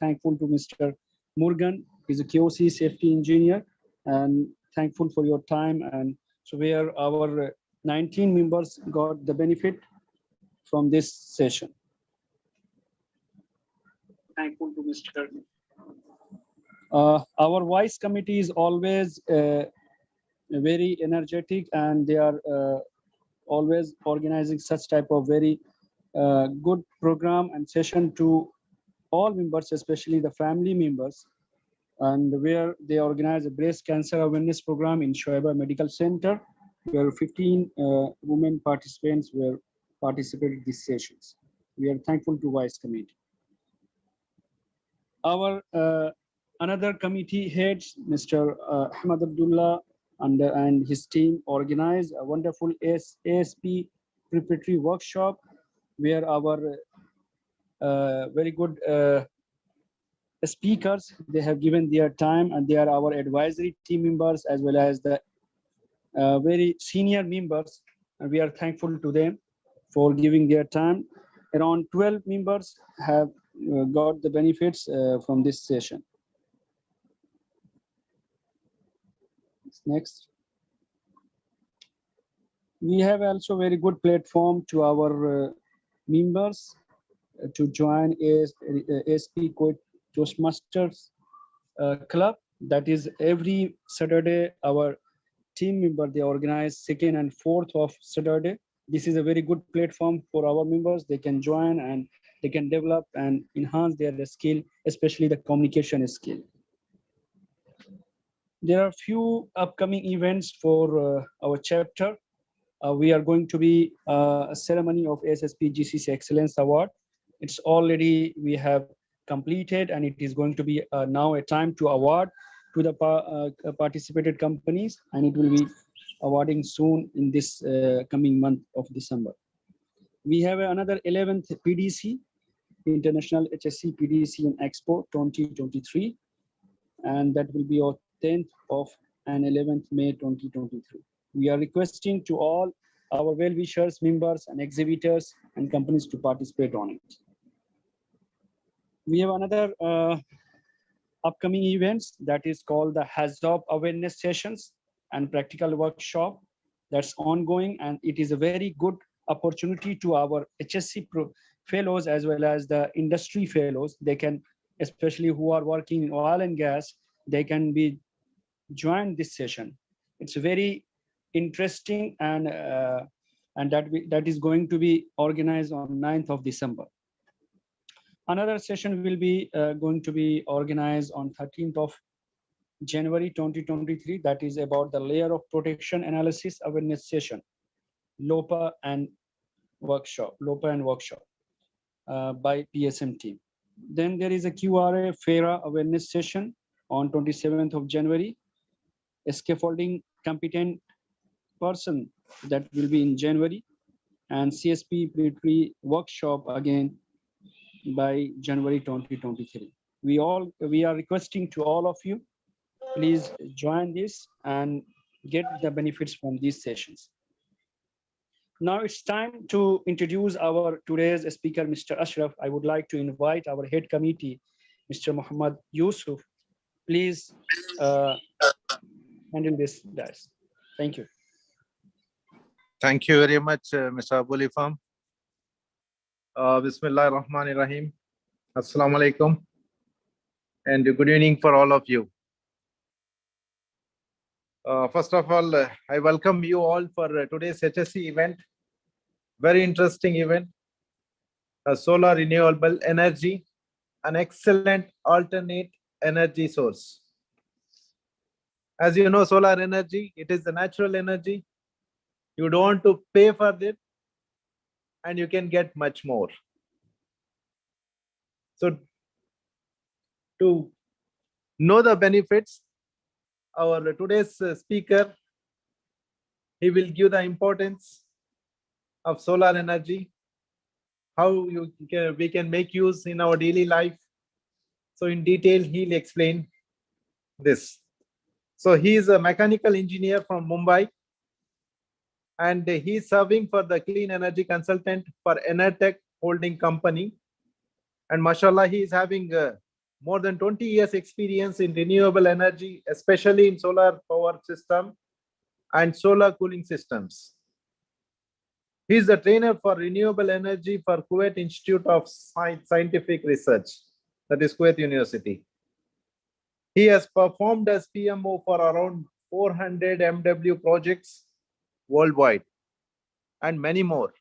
thankful to Mr. Morgan. He's a QC safety engineer, and thankful for your time. And so where our 19 members got the benefit from this session. Thankful to Mr. Our vice committee is always very energetic, and they are always organizing such type of very good program and session to all members, especially the family members, and where they organize a breast cancer awareness program in Shoaiba Medical Center, where 15 women participants were participated these sessions. We are thankful to Vice Committee. Our another committee heads, Mr. Ahmad Abdullah and his team organized a wonderful ASSP preparatory workshop where our very good speakers, they have given their time, and they are our advisory team members as well as the very senior members, and we are thankful to them for giving their time. Around 12 members have got the benefits from this session. Next. We have also very good platform to our members to join ASSP Kuwait Toastmasters Club. That is every Saturday, our team member, they organize 2nd and 4th of Saturday. This is a very good platform for our members. They can join and they can develop and enhance their skill, especially the communication skill. There are few upcoming events for our chapter. We are going to be a ceremony of ASSP GCC Excellence Award. It's already, we have completed, and it is going to be now a time to award to the participated companies, and it will be awarding soon in this coming month of December. We have another 11th PDC, International HSC PDC and Expo 2023, and that will be on 10th of and 11th May 2023. We are requesting to all our well-wishers, members, and exhibitors and companies to participate on it. We have another upcoming events that is called the HAZOP awareness sessions and practical workshop that's ongoing, and it is a very good opportunity to our HSC fellows as well as the industry fellows. They can, especially who are working in oil and gas, they can be join this session. It's very interesting, and that is going to be organized on 9th of December. Another session will be going to be organized on 13th of January 2023. That is about the layer of protection analysis awareness session, LOPA and workshop by PSM team. Then there is a QRA FERA awareness session on 27th of January. A scaffolding competent person, that will be in January, and CSP preparatory workshop again by January 2023. We are requesting to all of you, please join this and get the benefits from these sessions. Now it's time to introduce our today's speaker, Mr. Ashraf. I would like to invite our head committee, Mr. Muhammad Yusuf. Please handle this, guys. Thank you. Thank you very much, Mr. Abul Ifam. Bismillah ar-Rahman ar-Rahim. Assalamu alaikum. And good evening for all of you. First of all, I welcome you all for today's HSC event. Very interesting event. Solar renewable energy, an excellent alternate energy source. As you know, solar energy, it is the natural energy. You don't want to pay for it, and you can get much more. So to know the benefits, our today's speaker, he will give the importance of solar energy, how we can make use in our daily life. So in detail, he'll explain this. So he is a mechanical engineer from Mumbai, and he is serving for the clean energy consultant for Enertech Holding Company. And mashallah, he is having more than 20 years experience in renewable energy, especially in solar power system and solar cooling systems. He is the trainer for renewable energy for Kuwait Institute of Scientific Research, that is Kuwait University. He has performed as PMO for around 400 MW projects worldwide and many more.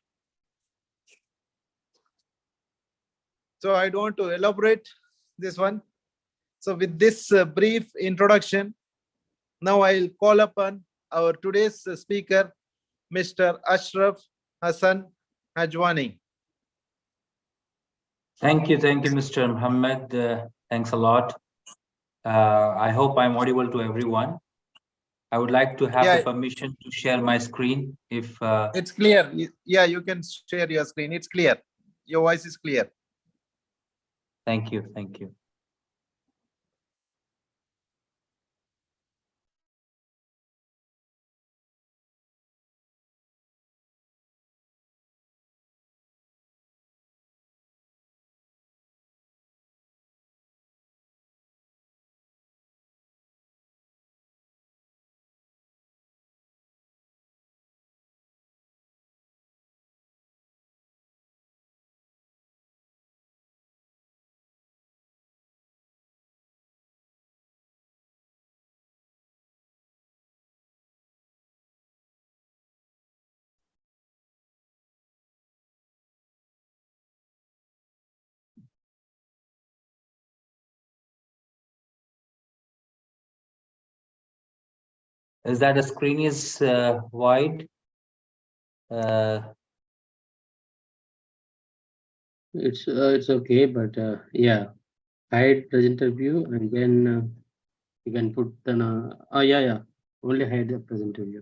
So I don't want to elaborate this one. So with this brief introduction, now I'll call upon our today's speaker, Mr. Ashraf Hasan Hajwane. Thank you, Mr. Muhammad. Thanks a lot. I hope I'm audible to everyone. I would like to have the permission to share my screen. If it's clear, yeah, you can share your screen. It's clear. Your voice is clear. Thank you, thank you. Is that the screen is wide? It's okay, but yeah, hide presenter view and then you can put the yeah, only hide the presenter view.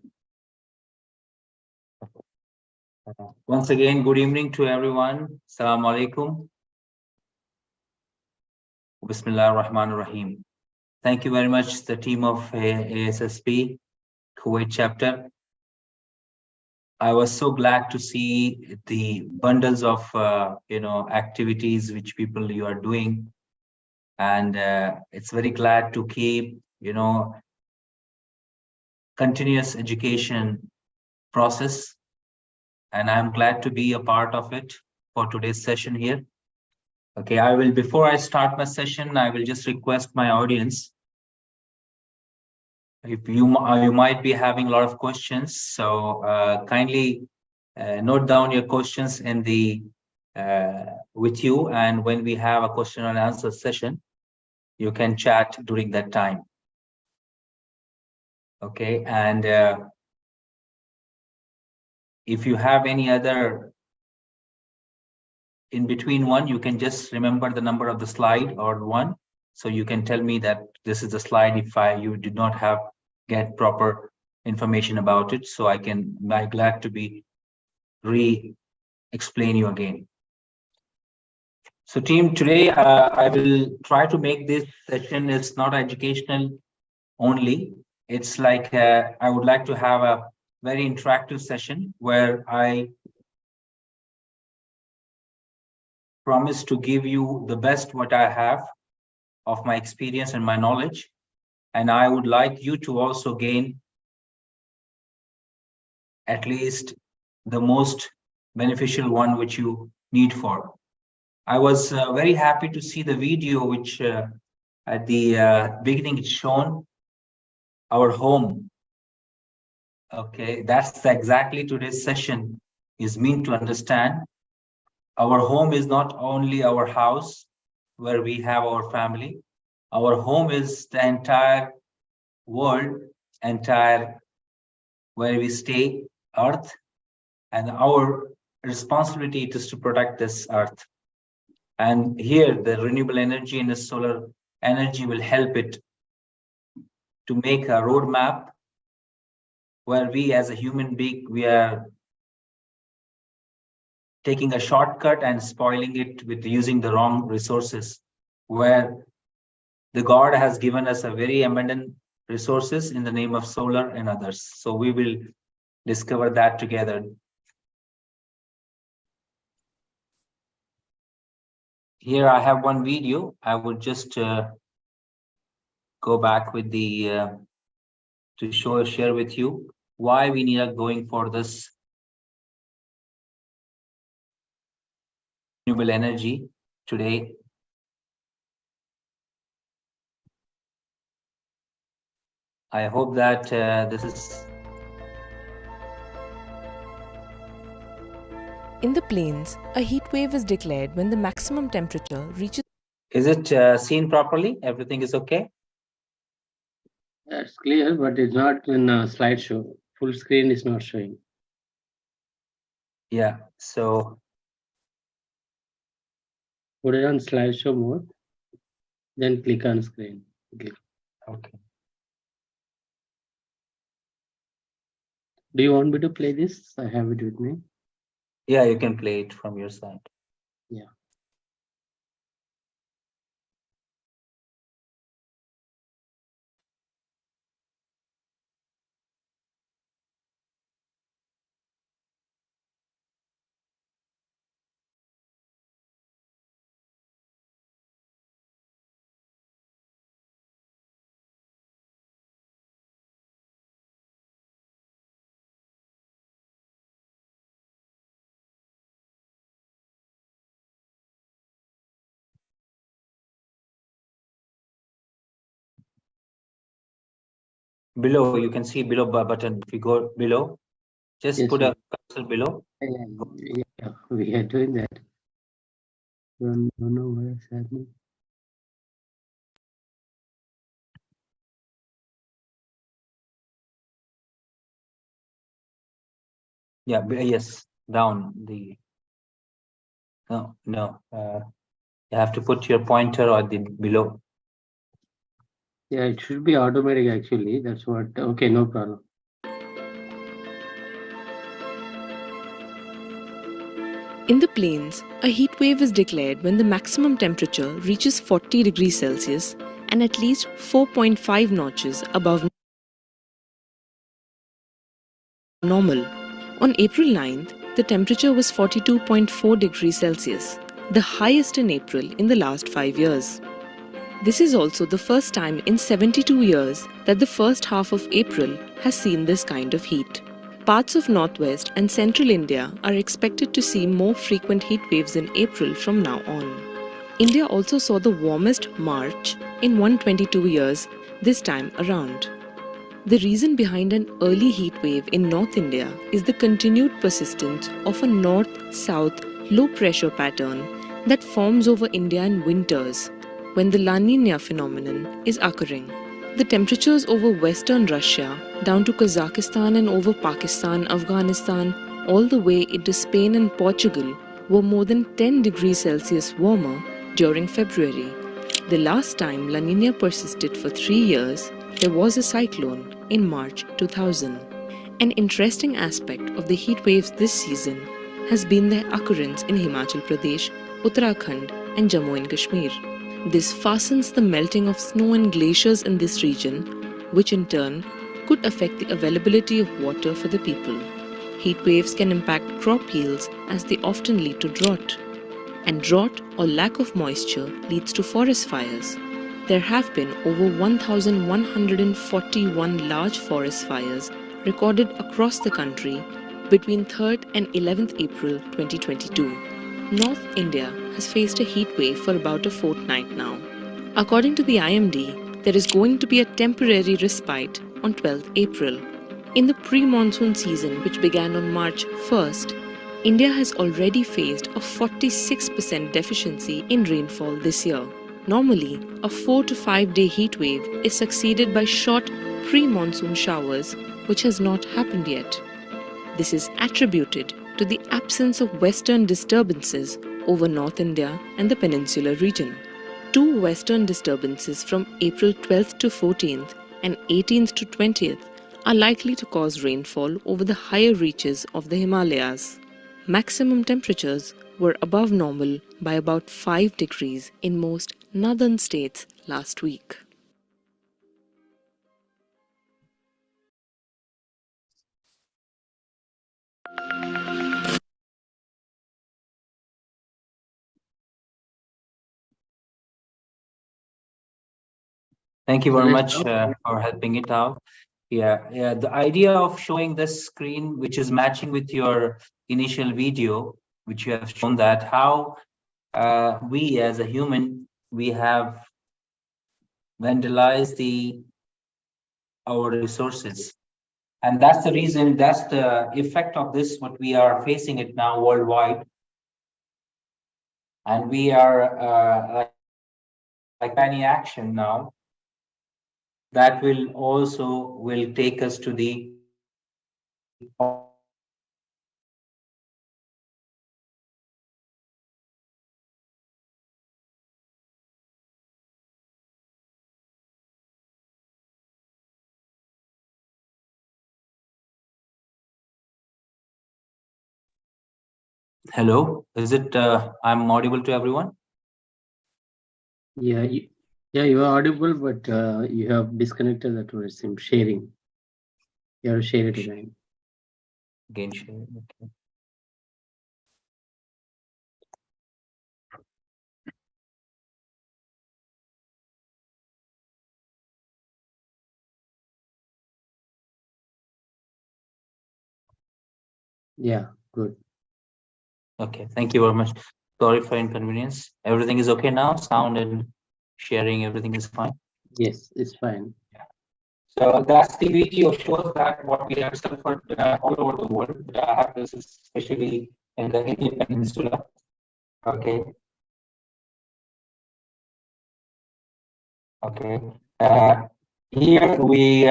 Once again, good evening to everyone. Assalamu alaikum. Bismillah ar-Rahman ar-Rahim. Thank you very much, the team of ASSP Kuwait chapter. I was so glad to see the bundles of activities which people you are doing, and it's very glad to keep continuous education process, and I'm glad to be a part of it for today's session here. Okay, before I start my session, I will just request my audience, if you might be having a lot of questions, so kindly note down your questions in the with you, and when we have a question and answer session, you can chat during that time. Okay, and if you have any other in between one, you can just remember the number of the slide or one, so you can tell me that this is the slide if you did not get proper information about it, so I'm glad to be explain you again. So team, today I will try to make this session, it's not educational only, it's like I would like to have a very interactive session where I promise to give you the best what I have of my experience and my knowledge, and I would like you to also gain at least the most beneficial one which you need for. I was very happy to see the video which at the beginning it's shown our home. Okay, that's exactly today's session is meant to understand. Our home is not only our house where we have our family. Our home is the entire world, where we stay, earth, and our responsibility is to protect this earth. And here the renewable energy and the solar energy will help it to make a roadmap where we as a human being, we are taking a shortcut and spoiling it with using the wrong resources, where the God has given us a very abundant resources in the name of solar and others. So we will discover that together. here I have one video. I would just go back with the to share with you why we need going for this renewable energy today. I hope that this is. In the plains, a heat wave is declared when the maximum temperature reaches. Is it seen properly? Everything is okay? That's clear, but it's not in a slideshow. Full screen is not showing. Yeah, so Put it on slideshow mode, then click on screen. okay. Do you want me to play this? I have it with me. Yeah, you can play it from your side. Yeah. Below, you can see below button. If you go below, just Yes, put a cursor below. yeah, we are doing that. Don't know what is happening. Yeah, yes, down the. No. You have to put your pointer or the below. Yeah, it should be automatic actually. That's what. Okay, no problem. In the plains, a heat wave is declared when the maximum temperature reaches 40 degrees Celsius and at least 4.5 notches above normal. On April 9th, the temperature was 42.4 degrees Celsius, the highest in April in the last 5 years. This is also the first time in 72 years that the first half of April has seen this kind of heat. Parts of northwest and central India are expected to see more frequent heat waves in April from now on. India also saw the warmest March in 122 years this time around. The reason behind an early heat wave in North India is the continued persistence of a north-south low-pressure pattern that forms over India in winters when the La Nina phenomenon is occurring. The temperatures over western Russia down to Kazakhstan and over Pakistan, Afghanistan, all the way into Spain and Portugal were more than 10 degrees Celsius warmer during February. The last time La Nina persisted for 3 years, there was a cyclone in March 2000. An interesting aspect of the heat waves this season has been their occurrence in Himachal Pradesh, Uttarakhand and Jammu and Kashmir. This fastens the melting of snow and glaciers in this region, which in turn could affect the availability of water for the people. Heat waves can impact crop yields as they often lead to drought. And drought or lack of moisture leads to forest fires. There have been over 1,141 large forest fires recorded across the country between 3rd and 11th April 2022. North India has faced a heat wave for about a fortnight now. According to the IMD, there is going to be a temporary respite on 12th April. In the pre-monsoon season, which began on March 1st, India has already faced a 46% deficiency in rainfall this year. Normally, a 4 to 5 day heat wave is succeeded by short pre-monsoon showers, which has not happened yet. This is attributed to the absence of western disturbances over North India and the peninsular region. 2 western disturbances from April 12th to 14th and 18th to 20th are likely to cause rainfall over the higher reaches of the Himalayas. Maximum temperatures were above normal by about 5 degrees in most northern states last week. Thank you So very let's much for helping it out. Yeah. The idea of showing this screen, which is matching with your initial video, which you have shown that how we as a human, we have vandalized our resources. And that's the reason, that's the effect of this, what we are facing it now worldwide. And we are like any action now that will also will take us to the hello, is it I'm audible to everyone? yeah, you are audible, but you have disconnected that word sim sharing. You have to share it again. Again, share. Okay. Yeah, good. Okay, thank you very much. Sorry for inconvenience. Everything is okay now. Sound and sharing, everything is fine. Yes, it's fine. So that's the video shows that what we have suffered all over the world. This is especially in the Indian Peninsula. Okay. Okay. Here we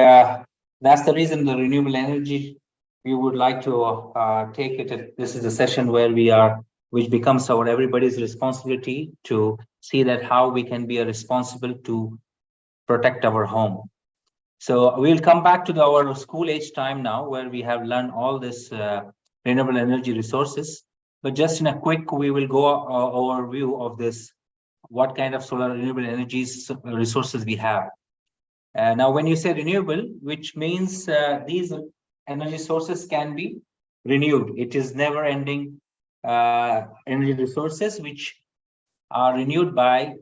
that's the reason the renewable energy we would like to take it. This is a session where we are, which becomes our everybody's responsibility to see that how we can be a responsible to protect our home. So we'll come back to our school age time now, where we have learned all this renewable energy resources. But just in a quick, we will go overview of this, what kind of solar renewable energies resources we have. Now, when you say renewable, which means these energy sources can be renewed. It is never ending energy resources which are renewed by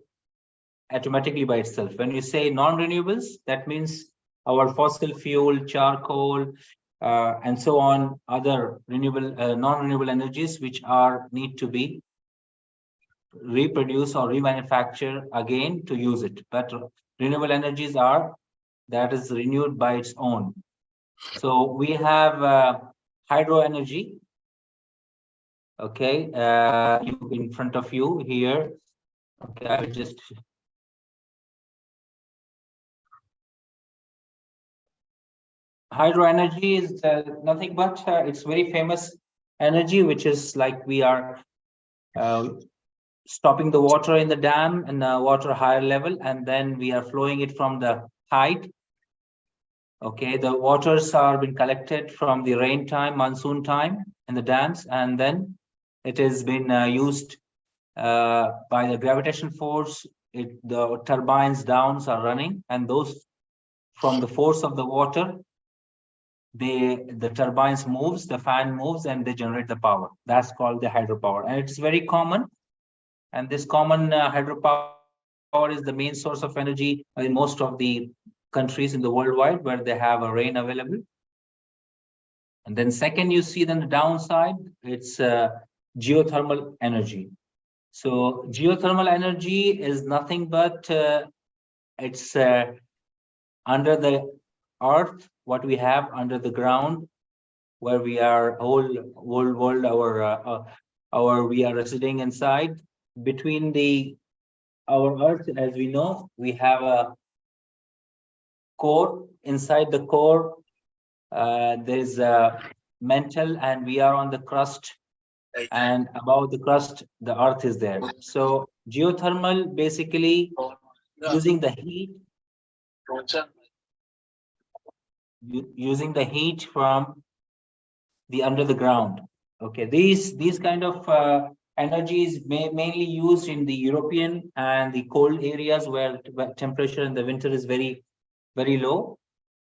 automatically by itself. When you say non-renewables, that means our fossil fuel, charcoal, and so on, other renewable, non-renewable energies which are need to be reproduced or remanufactured again to use it. But renewable energies are that is renewed by its own. So we have hydro energy. Okay, in front of you here. Okay, I will just. Hydro energy is nothing but it's very famous energy, which is like we are stopping the water in the dam and water higher level, and then we are flowing it from the height. Okay, the waters are being collected from the rain time, monsoon time in the dams, and then it has been used by the gravitation force. The turbines downs are running, and those from the force of the water, the turbines moves, the fan moves, and they generate the power. That's called the hydropower, and it's very common. And this common hydropower is the main source of energy in most of the countries in the worldwide where they have a rain available. And then second, you see then the downside, it's geothermal energy. So geothermal energy is nothing but it's under the earth, what we have under the ground, where we are whole world our we are residing inside. Between our earth, as we know, we have a core. Inside the core, there's a mantle, and we are on the crust. And above the crust, the earth is there. So geothermal basically using the heat, from the under the ground. Okay, these kind of energies mainly used in the European and the cold areas where temperature in the winter is very low.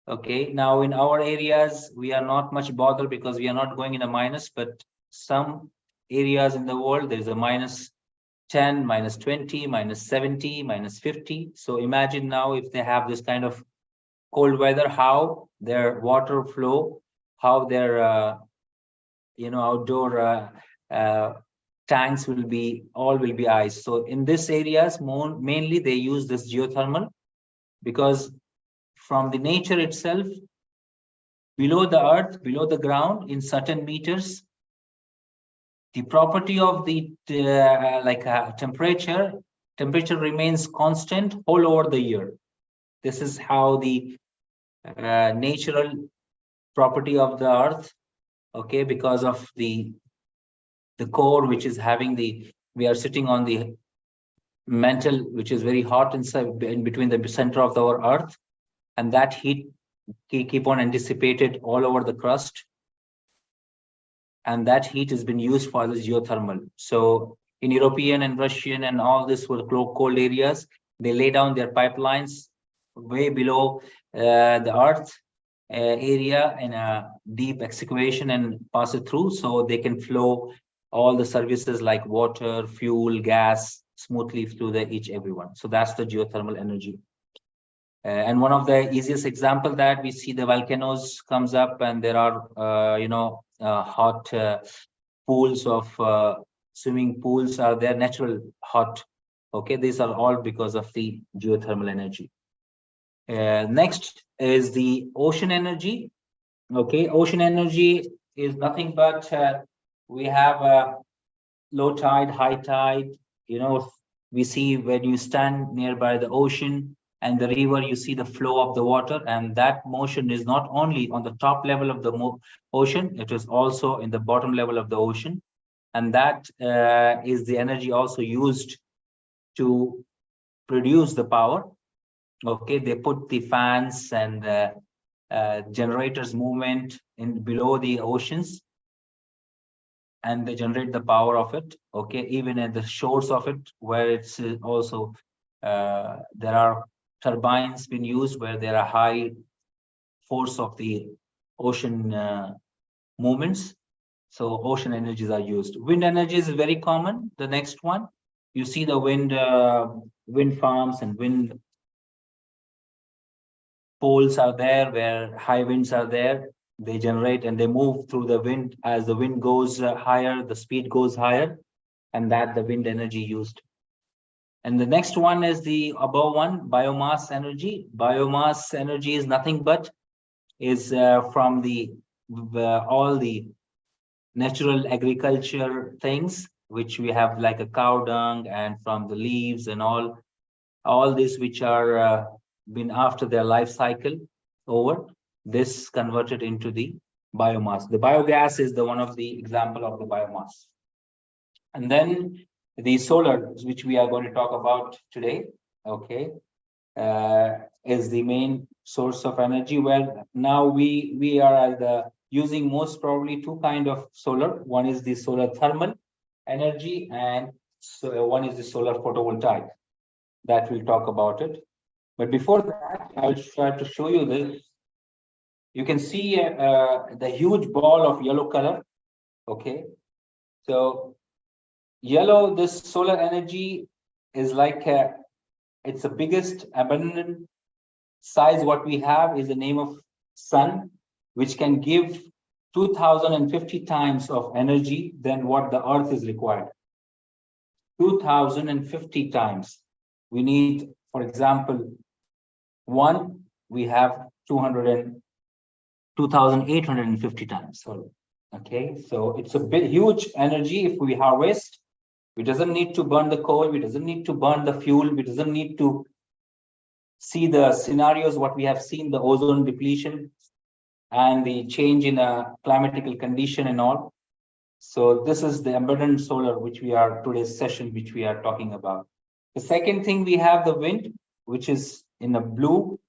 Okay, now in our areas we are not much bothered because we are not going in a minus, but some areas in the world there is a minus 10, minus 20, minus 70, minus 50. So imagine now if they have this kind of cold weather, how their water flow, how their outdoor tanks will be ice. So in these areas, mainly they use this geothermal, because from the nature itself, below the earth, below the ground, in certain meters, the property of the temperature remains constant all over the year. This is how the natural property of the earth, okay, because of the core, which is having we are sitting on the mantle, which is very hot inside, in between the center of our earth, and that heat keep on anticipated all over the crust, and that heat has been used for this geothermal. So in European and Russian and all this were cold areas, they lay down their pipelines way below the earth area in a deep excavation and pass it through, so they can flow all the services like water, fuel, gas smoothly through everyone. So that's the geothermal energy. And one of the easiest example that we see, the volcanoes comes up, and there are hot pools of swimming pools are there, natural hot. Okay, these are all because of the geothermal energy. Next is the ocean energy. Okay, ocean energy is nothing but we have low tide, high tide. We see when you stand nearby the ocean and the river, you see the flow of the water, and that motion is not only on the top level of the ocean, it is also in the bottom level of the ocean, and that is the energy also used to produce the power. Okay, they put the fans and generators movement in below the oceans, and they generate the power of it. Okay, even at the shores of it, where it's also there are turbines being used, where there are high force of the ocean movements. So ocean energies are used. Wind energy is very common. The next one, you see the wind farms and wind poles are there, where high winds are there. They generate and they move through the wind. As the wind goes higher, the speed goes higher, and that the wind energy used. And the next one is the above one, biomass energy. Biomass energy is nothing but is from all the natural agriculture things, which we have, like a cow dung, and from the leaves and all this, which are been after their life cycle over, this converted into the biomass. The biogas is the one of the example of the biomass. And then the solar, which we are going to talk about today, okay, is the main source of energy. Well, now we are using most probably two kind of solar. One is the solar thermal energy, and so one is the solar photovoltaic. That we'll talk about it. But before that, I'll try to show you this. You can see the huge ball of yellow color. Okay, so yellow, this solar energy is like it's the biggest abundant size what we have is the name of sun, which can give 2050 times of energy than what the earth is required. 2050 times. We need, for example, we have 2,850 times. So, okay, so it's a big, huge energy if we harvest. We doesn't need to burn the coal. We doesn't need to burn the fuel. We doesn't need to see the scenarios what we have seen, the ozone depletion and the change in a climatical condition and all. So this is the abundant solar, which we are today's session, which we are talking about. The second thing, we have the wind, which is in a blue,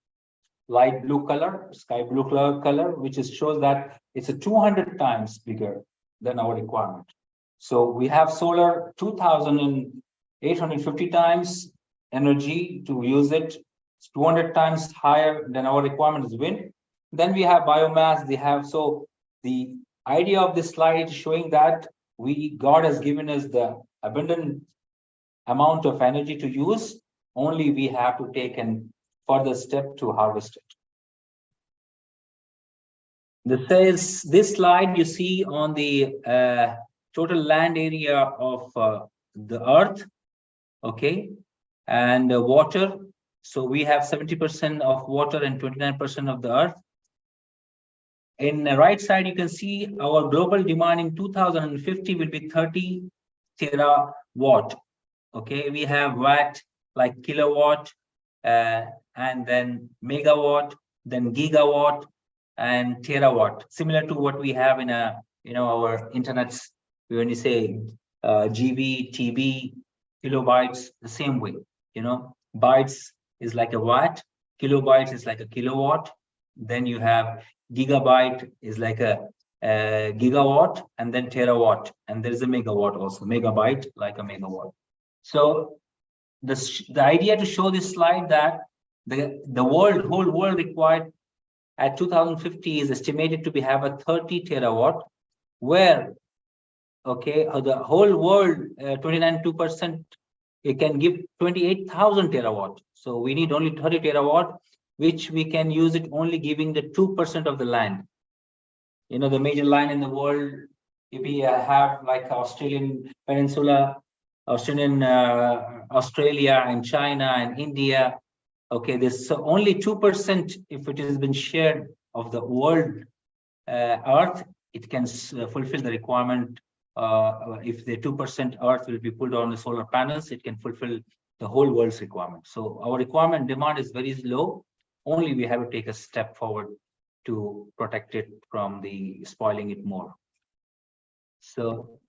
light blue color, sky blue color, which shows that it's a 200 times bigger than our requirement. So we have solar 2,850 times energy to use it. It's 200 times higher than our requirement is wind. Then we have biomass. So the idea of this slide is showing that God has given us the abundant amount of energy to use, only we have to take a further step to harvest it. This slide you see on the total land area of the earth, okay, and water. So we have 70% of water and 29% of the earth. In the right side, you can see our global demand in 2050 will be 30 terawatt. Okay, we have watt like kilowatt, and then megawatt, then gigawatt, and terawatt, similar to what we have in our internets. When you say GB, TB, kilobytes, the same way. Bytes is like a watt, kilobytes is like a kilowatt. Then you have gigabyte is like a gigawatt, and then terawatt, and there is a megawatt also, megabyte like a megawatt. So the idea to show this slide that the whole world required at 2050 is estimated to have a 30 terawatt, where the whole world 29.2%, it can give 28,000 terawatt. So we need only 30 terawatt, which we can use it only giving the 2% of the land. The major land in the world, if we have like Australian Peninsula, Australia and China and India. Okay, there's only 2%, if it has been shared of the world earth, it can fulfill the requirement. If the 2% earth will be put on the solar panels, it can fulfill the whole world's requirement. So our requirement demand is very low. Only we have to take a step forward to protect it from the spoiling it more. So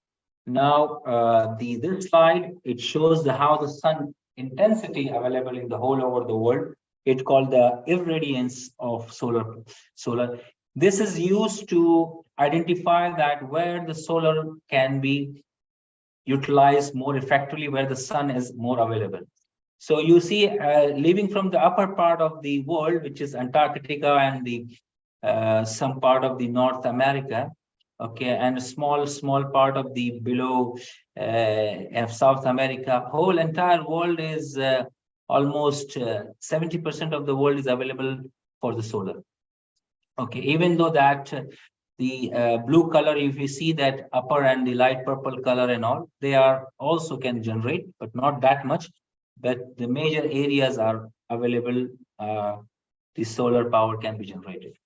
now this slide, it shows how the sun intensity available in the whole over the world. It's called the irradiance of solar. This is used to identify that where the solar can be utilized more effectively, where the sun is more available. So you see, living from the upper part of the world, which is Antarctica and the some part of the North America, okay, and a small part of the below South America. Whole entire world is almost 70% of the world is available for the solar. Okay, even though that the blue color, if you see that upper and the light purple color and all, they are also can generate, but not that much. But the major areas are available. The solar power can be generated.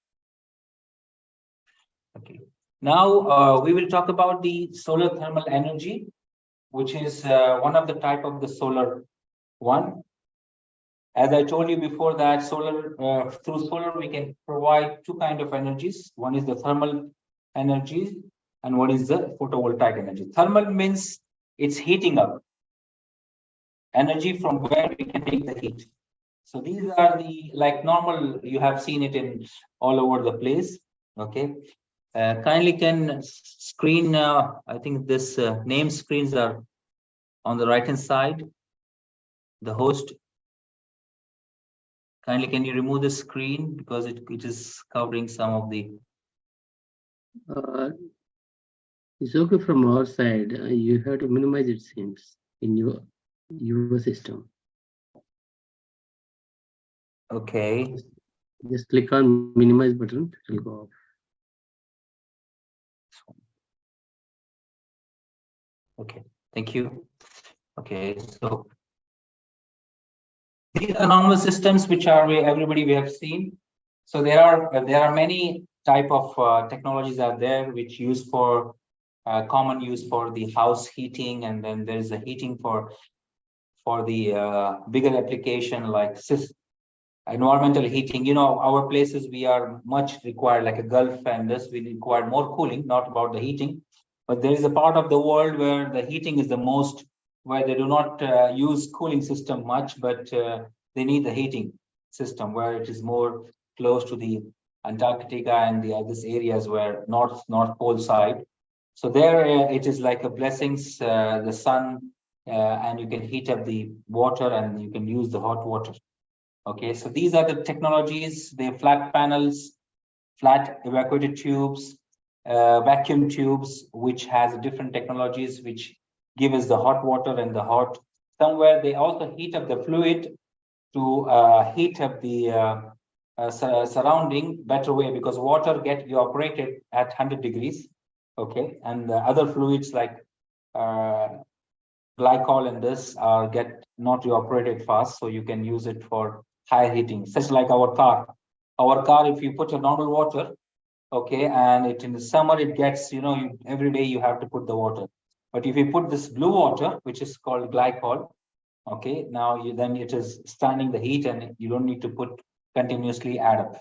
Okay. Now we will talk about the solar thermal energy, which is one of the type of the solar one. As I told you before that solar through solar we can provide two kind of energies. One is the thermal energy and one is the photovoltaic energy. Thermal means it's heating up. Energy from where we can take the heat. So these are the like normal, you have seen it in all over the place. Okay. Kindly can screen, I think this name screens are on the right hand side. The host. Kindly can you remove the screen because it is covering some of the. It's okay from our side. You have to minimize it seems in your system. Okay. Just click on minimize button. It will go off. Okay, thank you. Okay, so these are normal systems which are everybody we have seen. So there are many type of technologies out there which use for common use for the house heating, and then there is a heating for the bigger application like environmental heating. Our places we are much required like a Gulf and this we require more cooling, not about the heating. But there is a part of the world where the heating is the most, where they do not use cooling system much, but they need the heating system where it is more close to the Antarctica and the other areas where North Pole side. So there it is like a blessings, the sun, and you can heat up the water and you can use the hot water. Okay, so these are the technologies, the flat panels, flat evacuated tubes, vacuum tubes, which has different technologies which give us the hot water and the hot somewhere they also heat up the fluid to heat up the surrounding better way, because water get evaporated at 100 degrees, okay, and the other fluids like glycol and this get not evaporated fast, so you can use it for high heating, such like our car. Our car, if you put a normal water, okay, and it in the summer it gets, every day you have to put the water. But if you put this blue water, which is called glycol, okay, now then it is standing the heat and you don't need to put continuously add up.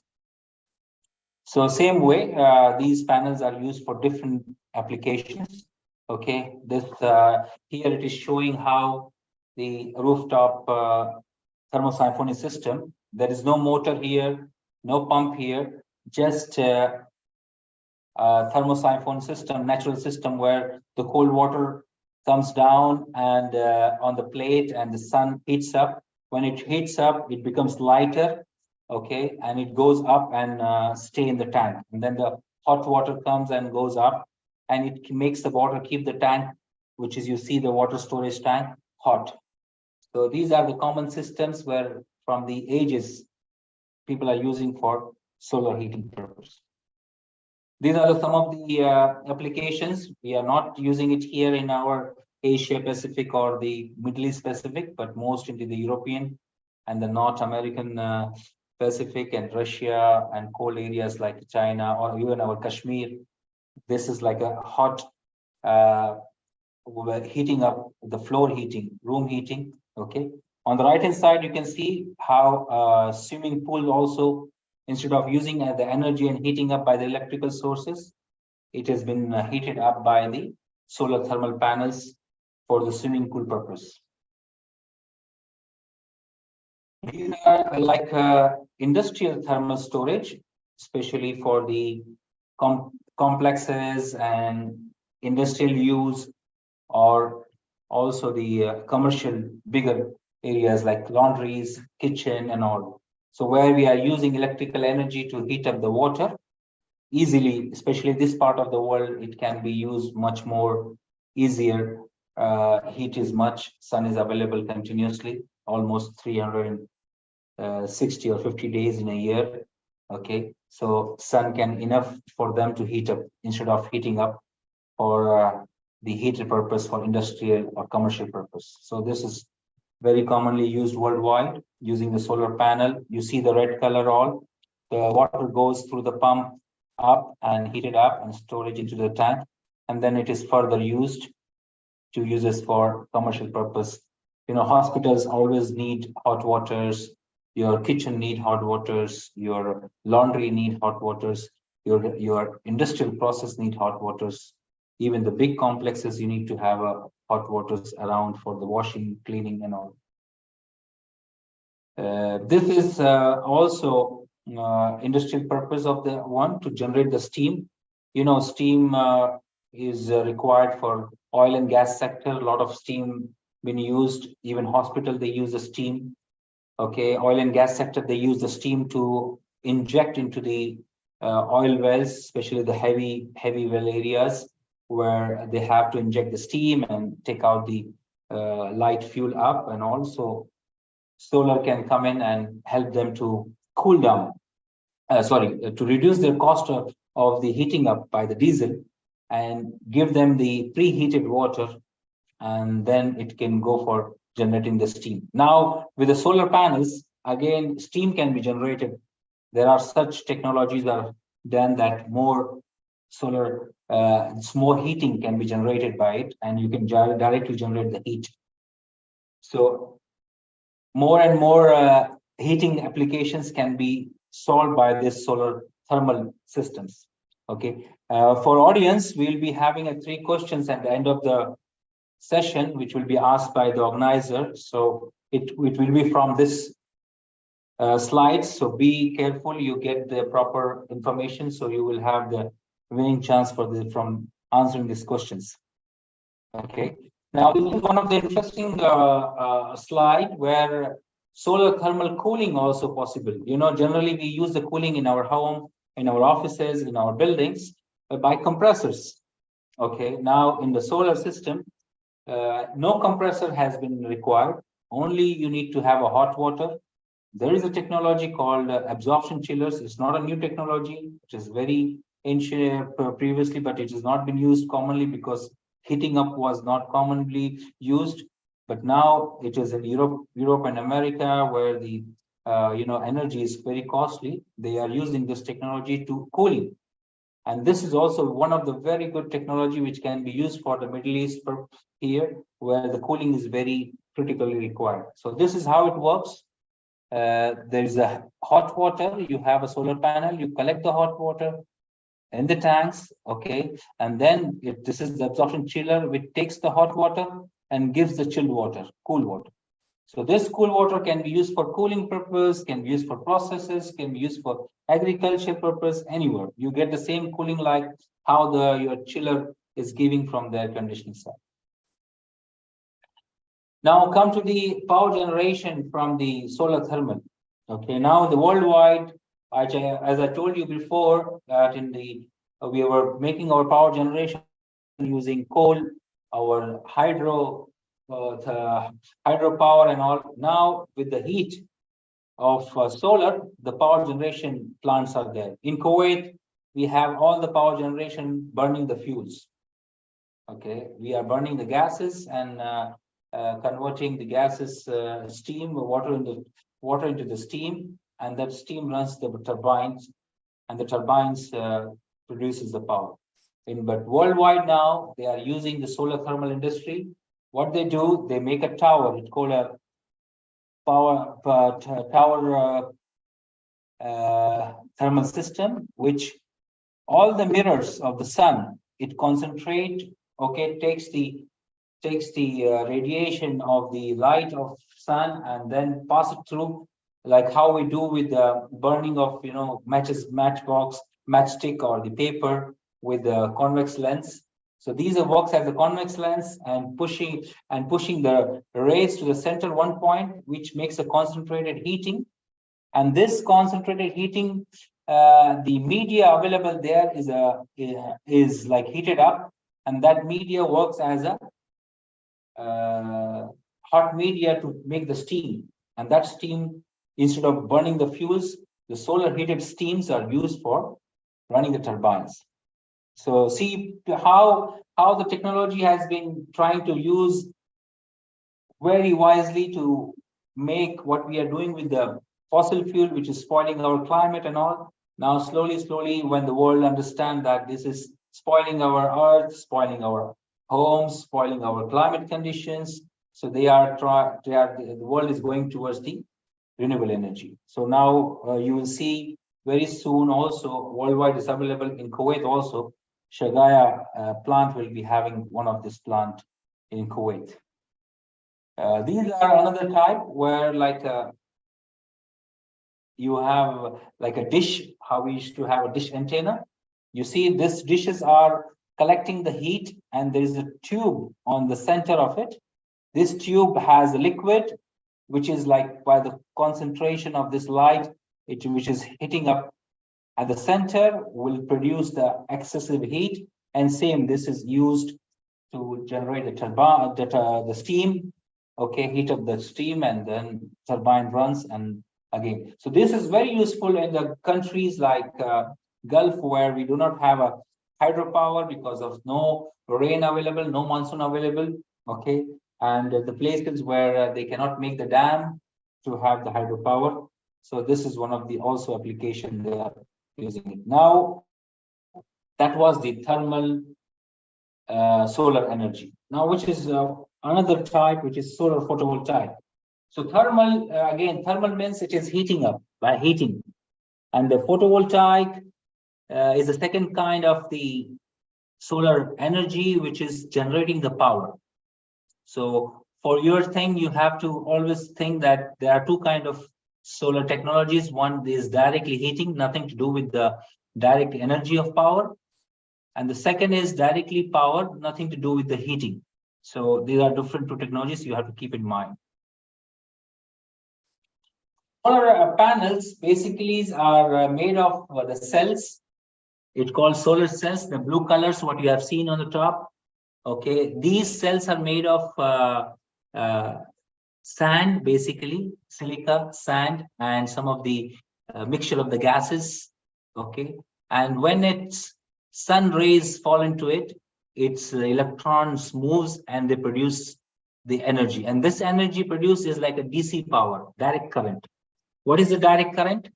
So same way, these panels are used for different applications. Okay, this here it is showing how the rooftop thermosyphonic system. There is no motor here, no pump here, just thermosyphon system, natural system where the cold water comes down and on the plate and the sun heats up. When it heats up, it becomes lighter, okay, and it goes up and stay in the tank. And then the hot water comes and goes up, and it makes the water keep the tank, which is you see the water storage tank, hot. So these are the common systems where from the ages people are using for solar heating purpose. These are some of the applications. We are not using it here in our Asia Pacific or the Middle East Pacific, but most into the European and the North American Pacific and Russia and cold areas like China or even our Kashmir. This is like a hot we're heating up the floor heating, room heating. Okay. On the right hand side, you can see how swimming pool also, instead of using the energy and heating up by the electrical sources, it has been heated up by the solar thermal panels for the swimming pool purpose. These are like industrial thermal storage, especially for the complexes and industrial use, or also the commercial bigger areas like laundries, kitchen and all. So where we are using electrical energy to heat up the water easily, especially this part of the world, it can be used much more easier. Heat is much, sun is available continuously, almost 360 or 50 days in a year. Okay, so sun can enough for them to heat up instead of heating up for the heater purpose for industrial or commercial purpose. So this is very commonly used worldwide using the solar panel. You see the red color all. The water goes through the pump up and heated up and storage into the tank. And then it is further used to use this for commercial purpose. Hospitals always need hot waters. Your kitchen need hot waters. Your laundry need hot waters. Your industrial process need hot waters. Even the big complexes, you need to have hot waters around for the washing, cleaning, and all. This is also industrial purpose of the one to generate the steam. Steam is required for oil and gas sector. A lot of steam been used. Even hospital, they use the steam. Okay, oil and gas sector, they use the steam to inject into the oil wells, especially the heavy well areas, where they have to inject the steam and take out the light fuel up, and also solar can come in and help them to cool down, to reduce their cost of the heating up by the diesel and give them the preheated water, and then it can go for generating the steam. Now, with the solar panels, again, steam can be generated. There are such technologies that are done that more solar, more heating can be generated by it, and you can directly generate the heat. So more and more heating applications can be solved by this solar thermal systems. Okay, for audience, we'll be having 3 questions at the end of the session, which will be asked by the organizer. So it will be from this slides. So be careful, you get the proper information, so you will have the winning chance from answering these questions. Okay. Now, this is one of the interesting slide where solar thermal cooling also possible. Generally we use the cooling in our home, in our offices, in our buildings by compressors. Okay. Now in the solar system, no compressor has been required. Only you need to have a hot water. There is a technology called absorption chillers. It's not a new technology. It is very ancient previously, but it has not been used commonly because heating up was not commonly used. But now it is in Europe and America, where the energy is very costly. They are using this technology to cooling. And this is also one of the very good technology which can be used for the Middle East here, where the cooling is very critically required. So this is how it works. There is a hot water. You have a solar panel. You collect the hot water in the tanks, okay, and then this is the absorption chiller, which takes the hot water and gives the chilled water, cool water. So this cool water can be used for cooling purpose, can be used for processes, can be used for agriculture purpose, anywhere. You get the same cooling like how your chiller is giving from the air conditioning side. Now come to the power generation from the solar thermal. Okay, now the worldwide, as I told you before, that we were making our power generation using coal, our hydropower and all. Now with the heat of solar, the power generation plants are there. In Kuwait, we have all the power generation burning the fuels. Okay, we are burning the gases and converting the gases, steam, water into the steam, and that steam runs the turbines, and the turbines produces the power. But worldwide now, they are using the solar thermal industry. What they do, they make a tower. It's called a tower thermal system, which all the mirrors of the sun, it concentrate, okay, takes the radiation of the light of sun and then pass it through, like how we do with the burning of matchbox, matchstick, or the paper with the convex lens. So these works as a convex lens and pushing the rays to the center one point, which makes a concentrated heating. And this concentrated heating, the media available there is like heated up, and that media works as a hot media to make the steam. And that steam, instead of burning the fuels, the solar heated steams are used for running the turbines. So see how the technology has been trying to use very wisely to make what we are doing with the fossil fuel, which is spoiling our climate and all. Now slowly, when the world understands that this is spoiling our earth, spoiling our homes, spoiling our climate conditions, so the world is going towards the renewable energy. So now you will see very soon also worldwide is available in Kuwait also. Shagaya plant will be having one of this plant in Kuwait. These are another type where you have like a dish, how we used to have a dish antenna. You see these dishes are collecting the heat, and there is a tube on the center of it. This tube has a liquid, which is like by the concentration of this light, which is hitting up at the center, will produce the excessive heat. And same, this is used to generate the turbine, the steam. Okay, heat up the steam, and then turbine runs and again. So this is very useful in the countries like Gulf, where we do not have a hydropower because of no rain available, no monsoon available. Okay, and the places where they cannot make the dam to have the hydropower. So this is one of the also application they are using it. Now, that was the thermal solar energy. Now, which is another type, which is solar photovoltaic. So thermal, again, thermal means it is heating up by heating. And the photovoltaic is the second kind of the solar energy, which is generating the power. So for your thing, you have to always think that there are two kinds of solar technologies. One is directly heating, nothing to do with the direct energy of power. And the second is directly powered, nothing to do with the heating. So these are different two technologies you have to keep in mind. Solar panels basically are made of the cells. It's called solar cells, the blue colors, what you have seen on the top. Okay, these cells are made of sand, basically silica, sand, and some of the mixture of the gases. Okay, and when its sun rays fall into it, its electrons moves and they produce the energy, and this energy produced is like a DC power, direct current. What is the direct current?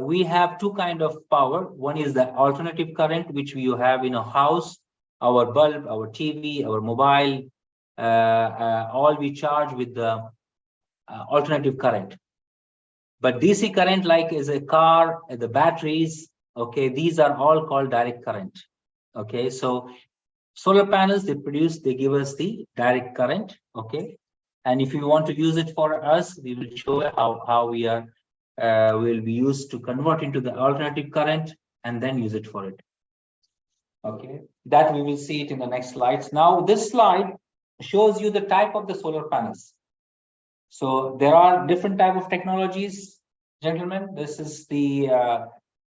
We have two kind of power. One is the alternative current, which we have in a house, our bulb, our TV, our mobile, all we charge with the alternative current. But DC current, like is a car, the batteries, okay, these are all called direct current. Okay, so solar panels, they give us the direct current. Okay, and if you want to use it for us, we will show how we are will be used to convert into the alternative current and then use it for it. Okay, that we will see it in the next slides. Now this slide shows you the type of the solar panels. So there are different type of technologies, gentlemen. This is the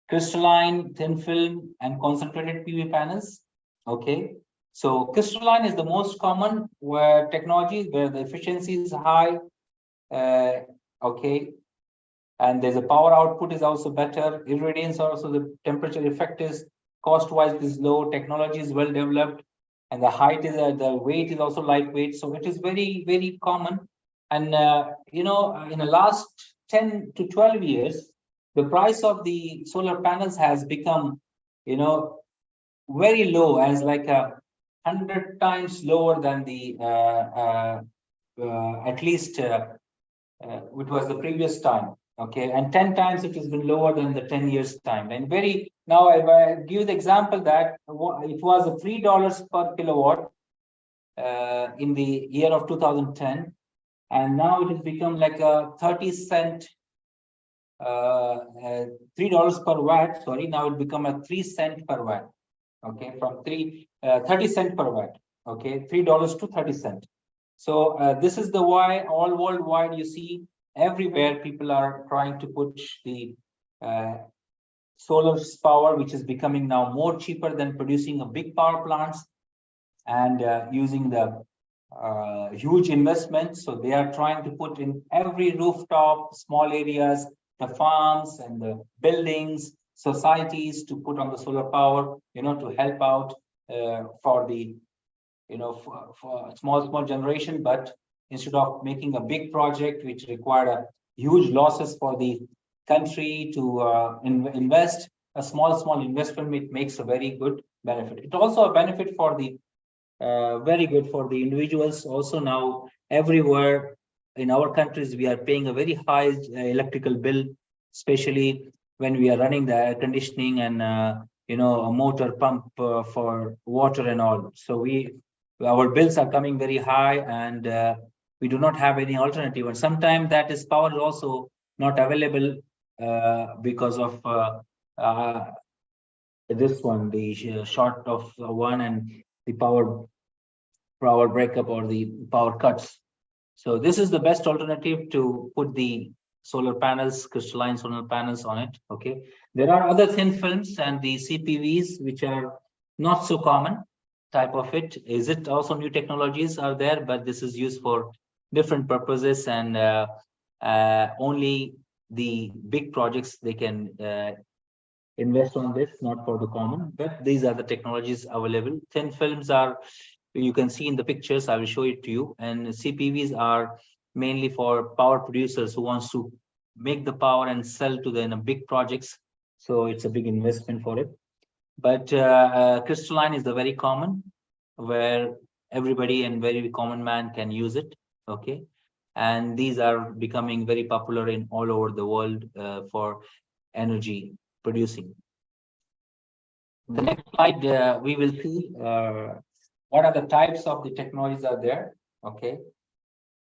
crystalline, thin film, and concentrated PV panels. Okay, so crystalline is the most common where technology where the efficiency is high. Okay, and there's a power output is also better. Irradiance also, the temperature effect is cost-wise is low. Technology is well developed, and the height is the weight is also lightweight. So it is very, very common. And you know, in the last 10 to 12 years, the price of the solar panels has become, you know, very low, as like 100 times lower than the at least which was the previous time. Okay, and 10 times it has been lower than the 10 years time. And very now I give the example that it was a $3 per kilowatt in the year of 2010, and now it has become like a 30 cent $3 per watt. Sorry, now it become a 3 cent per watt. Okay, from 30 cent per watt. Okay, $3 to 30 cent. So this is the why all worldwide you see everywhere people are trying to push the solar power, which is becoming now more cheaper than producing a big power plants and using the huge investments. So they are trying to put in every rooftop, small areas, the farms and the buildings, societies to put on the solar power, you know, to help out for the, you know, for small generation. But instead of making a big project which required a huge losses for the country to invest, a small investment makes a very good benefit. It also a benefit for the very good for the individuals. Also now everywhere in our countries we are paying a very high electrical bill, especially when we are running the air conditioning and you know, a motor pump for water and all. So our bills are coming very high, and we do not have any alternative. And sometimes that is power is also not available because of this one, the short of one, and the power breakup or the power cuts. So this is the best alternative to put the solar panels, crystalline solar panels on it. Okay, there are other thin films and the CPVs, which are not so common type of it. Is it also new technologies are there, but this is used for different purposes, and only the big projects they can invest on this, not for the common. But these are the technologies available. Thin films are, you can see in the pictures, I will show it to you. And CPVs are mainly for power producers who wants to make the power and sell to the big projects. So it's a big investment for it. But crystalline is the very common, where everybody and very common man can use it. Okay, and these are becoming very popular in all over the world for energy producing. The next slide, we will see what are the types of the technologies are there. Okay,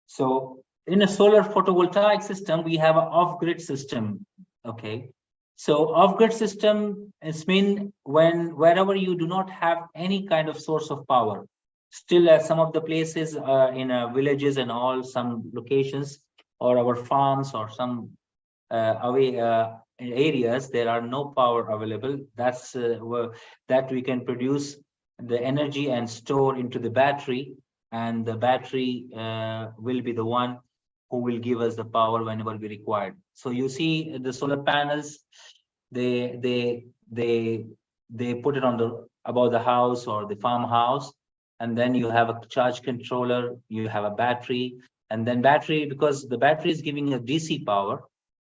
so in a solar photovoltaic system, we have an off-grid system. Okay, so off-grid system is mean wherever you do not have any kind of source of power. Still, some of the places in villages and all, some locations or our farms or some away areas, there are no power available. That's that we can produce the energy and store into the battery, and the battery will be the one who will give us the power whenever we require. So you see the solar panels, they put it on the above the house or the farmhouse, and then you have a charge controller, you have a battery, and then battery, because the battery is giving a DC power,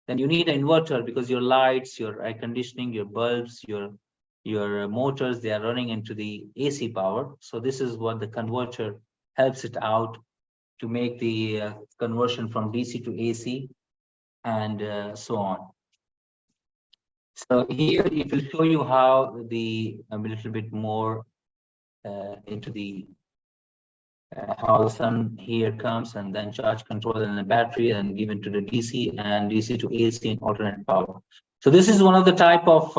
then you need an inverter, because your lights, your air conditioning, your bulbs, your motors, they are running into the AC power. So this is what the converter helps it out to make the conversion from DC to AC, and so on. So here it will show you how a little bit more into the how the sun here comes, and then charge control and the battery, and given to the DC and DC to AC in alternate power. So this is one of the type of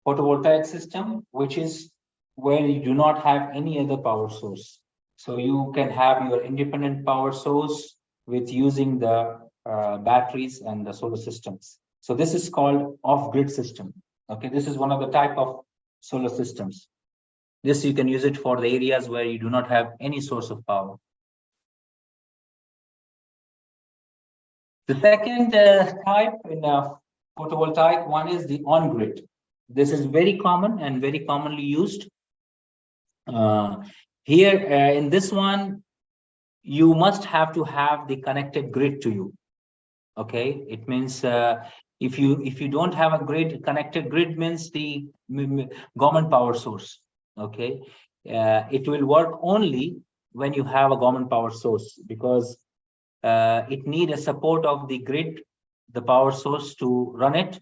photovoltaic system, which is where you do not have any other power source. So you can have your independent power source with using the batteries and the solar systems. So this is called off-grid system. Okay, this is one of the type of solar systems. This you can use it for the areas where you do not have any source of power. The second type in photovoltaic one is the on-grid. This is very common and very commonly used. Here in this one, you must have to have the connected grid to you. Okay, it means if you don't have a connected grid, means the government power source. Okay, it will work only when you have a government power source, because it needs a support of the grid, the power source, to run it.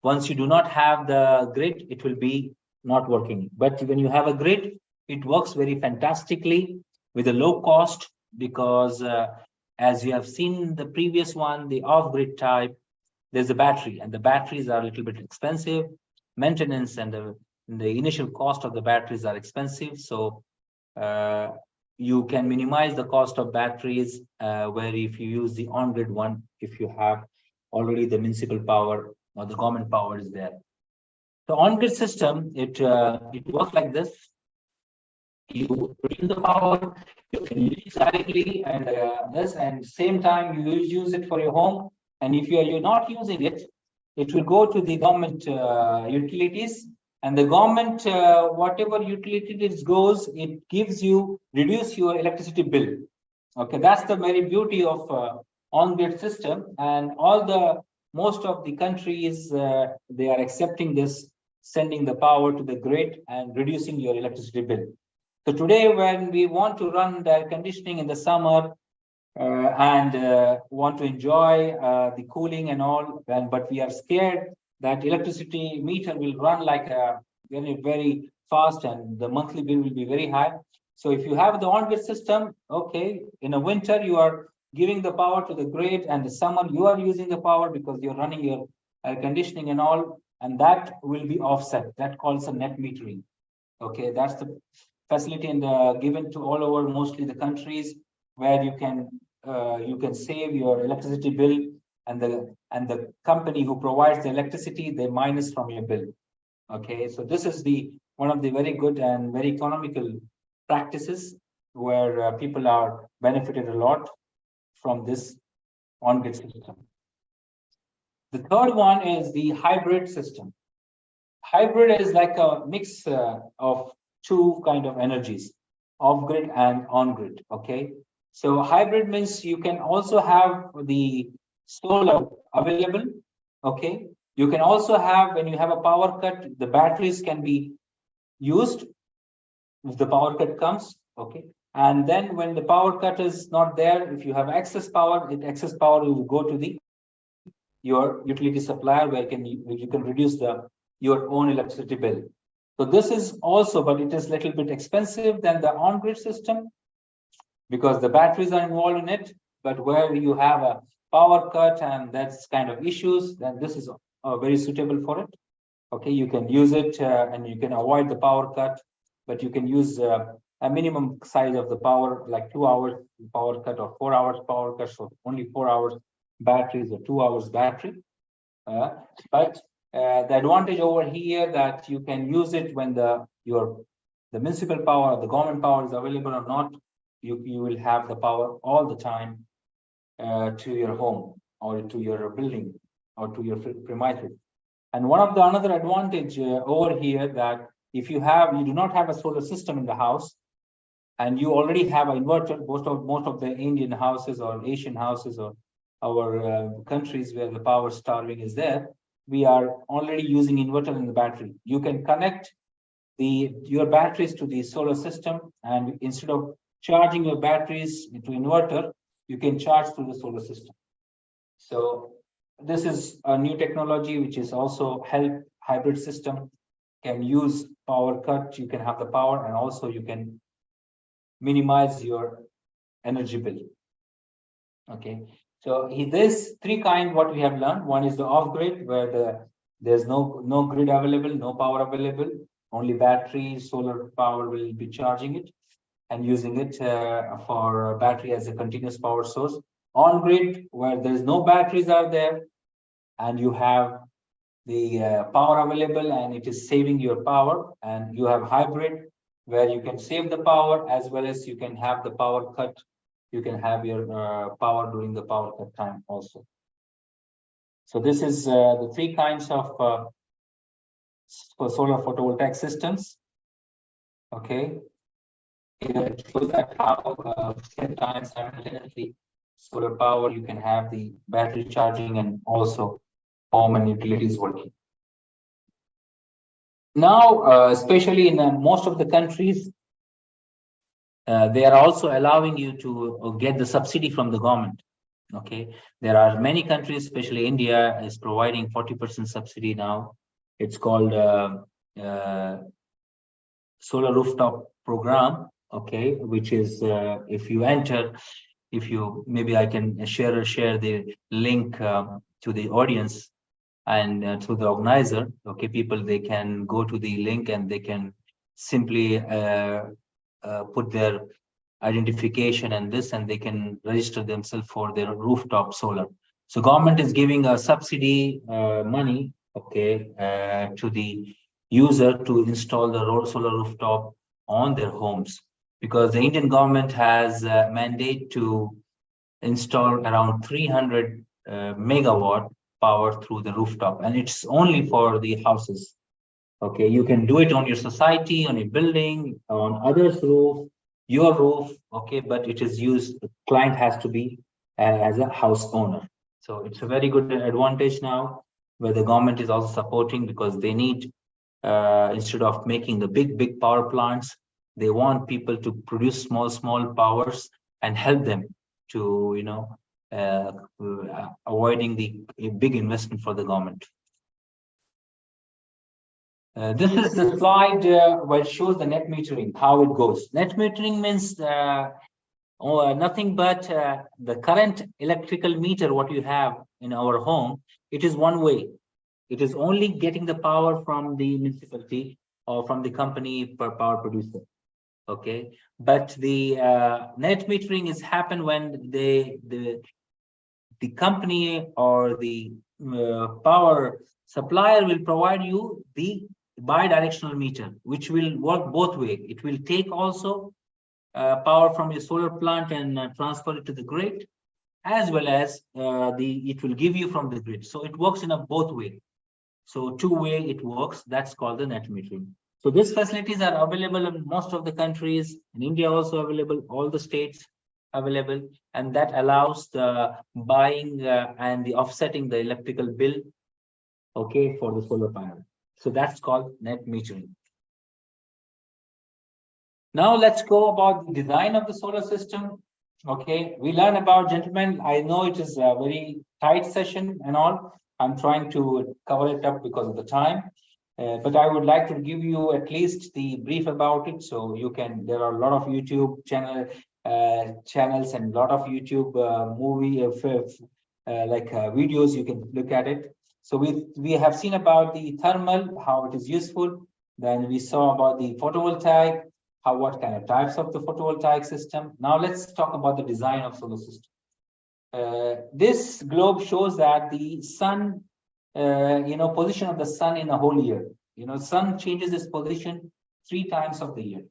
Once you do not have the grid, it will be not working. But when you have a grid, it works very fantastically with a low cost, because as you have seen the previous one, the off-grid type, there's a battery, and the batteries are a little bit expensive. Maintenance and the initial cost of the batteries are expensive. So you can minimize the cost of batteries where if you use the on-grid one, if you have already the municipal power or the government power is there. The on-grid system, it works like this. You produce the power, you can use it directly, and and same time you use it for your home. And if you're not using it, it will go to the government utilities, and the government, whatever utilities goes, it gives you, reduce your electricity bill. Okay, that's the very beauty of on-grid system, and most of the countries, they are accepting this, sending the power to the grid and reducing your electricity bill. So today, when we want to run the air conditioning in the summer and want to enjoy the cooling and all, but we are scared that electricity meter will run like very fast, and the monthly bill will be very high. So if you have the on-grid system, okay, in the winter you are giving the power to the grid, and the summer you are using the power because you're running your air conditioning and all, and that will be offset. That calls a net metering. Okay, that's the facility given to all over mostly the countries, where you can save your electricity bill, and the company who provides the electricity, they minus from your bill. Okay, so this is one of the very good and very economical practices where people are benefited a lot from this on-grid system. The third one is the hybrid system. Hybrid is like a mix of two kind of energies, off-grid and on-grid. Okay, so hybrid means you can also have the solar available. Okay, you can also have, when you have a power cut, the batteries can be used if the power cut comes. Okay, and then when the power cut is not there, if you have excess power, excess power will go to your utility supplier, where you can reduce your own electricity bill. So this is also, but it is a little bit expensive than the on-grid system, because the batteries are involved in it. But where you have a power cut and that's kind of issues, then this is very suitable for it. Okay, you can use it and you can avoid the power cut, but you can use a minimum size of the power, like 2 hours power cut or 4 hours power cut, so only 4 hours batteries or 2 hours battery. But the advantage over here that you can use it when your the municipal power, the government power is available or not, you will have the power all the time to your home or to your building or to your premises. And one of the another advantage over here that if you do not have a solar system in the house, and you already have an inverter, most of the Indian houses or Asian houses or our countries where the power starving is there, we are already using inverter in the battery. You can connect your batteries to the solar system, and instead of charging your batteries into inverter, you can charge through the solar system. So this is a new technology which is also help hybrid system, can use power cut, you can have the power, and also you can minimize your energy bill. Okay, so there's three kinds what we have learned. One is the off-grid, where there's no grid available, no power available, only battery, solar power will be charging it and using it for battery as a continuous power source. On-grid, where there's no batteries out there, and you have the power available and it is saving your power. And you have hybrid, where you can save the power as well as you can have the power cut. You can have your power during the power cut time also. So this is the three kinds of for solar photovoltaic systems. Okay, here it shows that how same time simultaneously solar power, you can have the battery charging and also home and utilities working. Now, especially in most of the countries, they are also allowing you to get the subsidy from the government. Okay, there are many countries, especially India, is providing 40% subsidy now. It's called solar rooftop program. Okay, which is if you enter, maybe I can share the link to the audience and to the organizer. Okay, people, they can go to the link and they can simply put their identification and they can register themselves for their rooftop solar. So government is giving a subsidy money, okay, to the user to install the solar rooftop on their homes, because the Indian government has a mandate to install around 300 megawatt power through the rooftop, and it's only for the houses. Okay, you can do it on your society, on your building, on others' roof, your roof. Okay, but it is used, the client has to be as a house owner. So it's a very good advantage now, where the government is also supporting, because they need instead of making the big power plants, they want people to produce small powers and help them to avoiding the big investment for the government. This is the slide where it shows the net metering, how it goes. Net metering means nothing but the current electrical meter what you have in our home. It is one way. It is only getting the power from the municipality or from the company per power producer. Okay, but the net metering is happen when the company or the power supplier will provide you the bi-directional meter, which will work both way. It will take also power from your solar plant and transfer it to the grid, as well as it will give you from the grid. So it works in a both way. So two-way it works. That's called the net metering. So these facilities are available in most of the countries. In India also available, all the states available, and that allows the buying and the offsetting the electrical bill, okay, for the solar panel. So that's called net metering. Now let's go about the design of the solar system. Okay, we learn about, gentlemen, I know it is a very tight session and all. I'm trying to cover it up because of the time. But I would like to give you at least the brief about it, so you can. There are a lot of YouTube channels and a lot of YouTube videos. You can look at it. So we have seen about the thermal, how it is useful. Then we saw about the photovoltaic, what kind of types of the photovoltaic system. Now let's talk about the design of solar system. This globe shows that the sun. Position of the sun in a whole year. Sun changes its position 3 times of the year.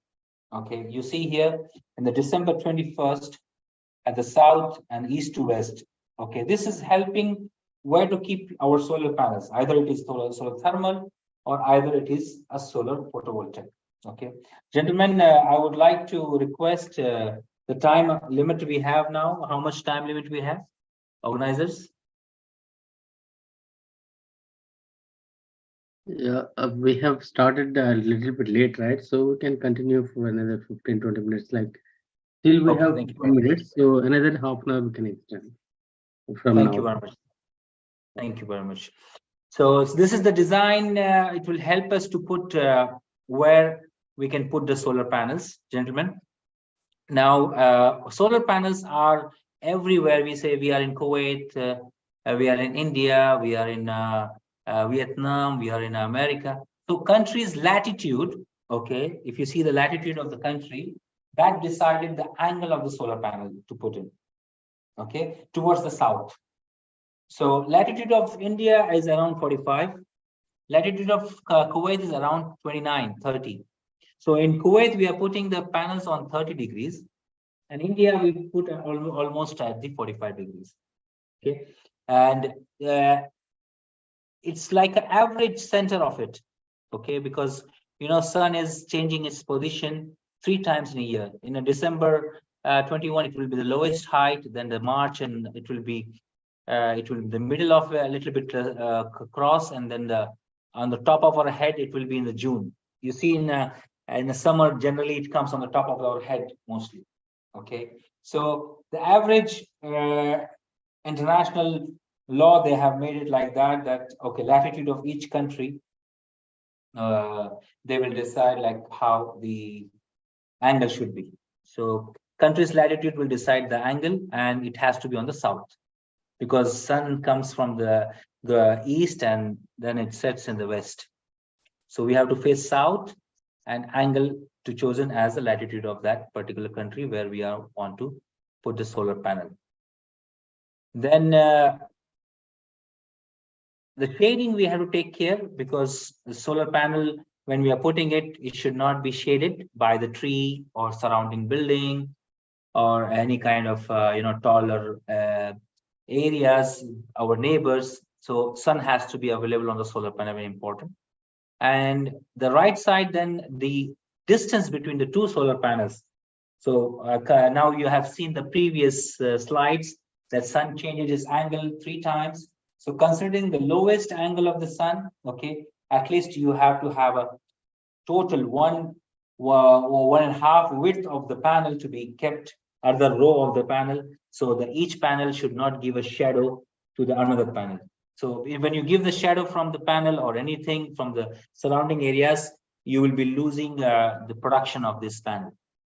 Okay, you see here in the December 21st at the south and east to west. Okay, this is helping where to keep our solar panels. Either it is solar thermal or either it is a solar photovoltaic. Okay, gentlemen, I would like to request the time limit we have now. How much time limit we have, organizers? Yeah, we have started a little bit late, right? So we can continue for another 15-20 minutes. Like, still we Okay, have thank you 10 minutes, so another half an hour we can extend from Thank now. you very much. Thank you very much. So this is the design. It will help us to put where we can put the solar panels, gentlemen. Now, solar panels are everywhere. We say we are in Kuwait, we are in India, we are in Vietnam, we are in America. So country's latitude, okay, if you see the latitude of the country, that decided the angle of the solar panel to put in, okay, towards the south. So latitude of India is around 45. Latitude of Kuwait is around 29, 30. So in Kuwait, we are putting the panels on 30 degrees. And India, we put almost at the 45 degrees. Okay. And it's like an average center of it. Okay. Because, you know, sun is changing its position 3 times in a year. In a December 21, it will be the lowest height, then the March, and it will be the middle of a little bit cross, and then on the top of our head, it will be in the June. You see, in the summer, generally it comes on the top of our head mostly. Okay, so the average international law, they have made it like that. That okay, latitude of each country, they will decide like how the angle should be. So country's latitude will decide the angle, and it has to be on the south, because sun comes from the east and then it sets in the west. So we have to face south and angle to chosen as the latitude of that particular country where we want to put the solar panel. Then the shading we have to take care, because the solar panel, when we are putting it, it should not be shaded by the tree or surrounding building or any kind of taller areas, our neighbors. So sun has to be available on the solar panel, very important. And the right side, then the distance between the 2 solar panels. So now you have seen the previous slides that sun changes its angle 3 times. So considering the lowest angle of the sun, okay, at least you have to have a total 1.5 width of the panel to be kept at the row of the panel, so that each panel should not give a shadow to the another panel. So when you give the shadow from the panel or anything from the surrounding areas, you will be losing the production of this panel.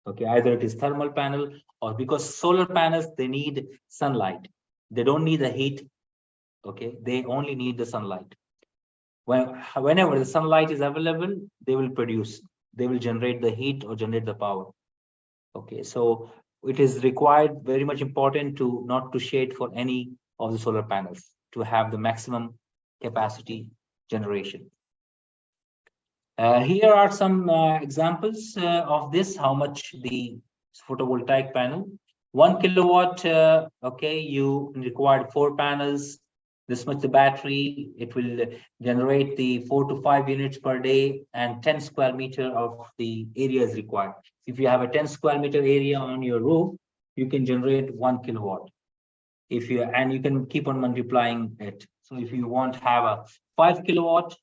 Okay, either it is thermal panel, or because solar panels, they need sunlight. They don't need the heat. Okay, they only need the sunlight. Whenever the sunlight is available, they will produce. They will generate the heat or generate the power. Okay, so it is required, very much important, to not to shade for any of the solar panels to have the maximum capacity generation. Here are some examples of this, how much the photovoltaic panel. 1 kilowatt, okay, you require 4 panels, this much the battery, it will generate the 4 to 5 units per day, and 10 square meter of the area is required. If you have a 10 square meter area on your roof, you can generate 1 kilowatt. And you can keep on multiplying it. So if you want to have a 5 kilowatt,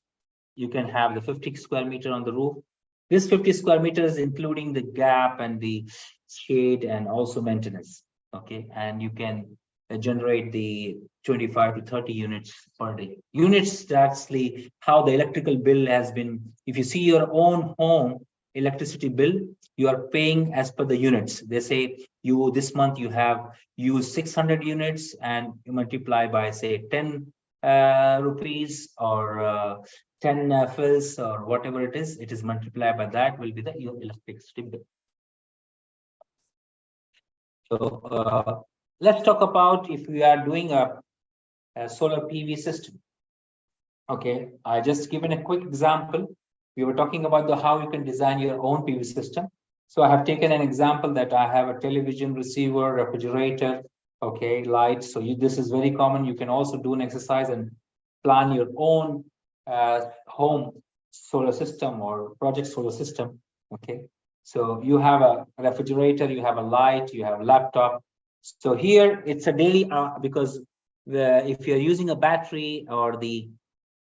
you can have the 50 square meter on the roof. This 50 square meters, including the gap and the shade and also maintenance. Okay, and you can generate the 25 to 30 units per day. Units, that's how the electrical bill has been. If you see your own home electricity bill, you are paying as per the units. They say this month you have used 600 units, and you multiply by say 10 rupees or 10 fills or whatever it is multiplied by that will be your electricity bill. So let's talk about if we are doing a solar PV system. Okay, I just given a quick example. We were talking about how you can design your own PV system. So I have taken an example that I have a television, receiver, refrigerator, okay, lights. So this is very common. You can also do an exercise and plan your own home solar system or project solar system, okay. So you have a refrigerator, you have a light, you have a laptop. So here it's a daily because if you're using a battery or the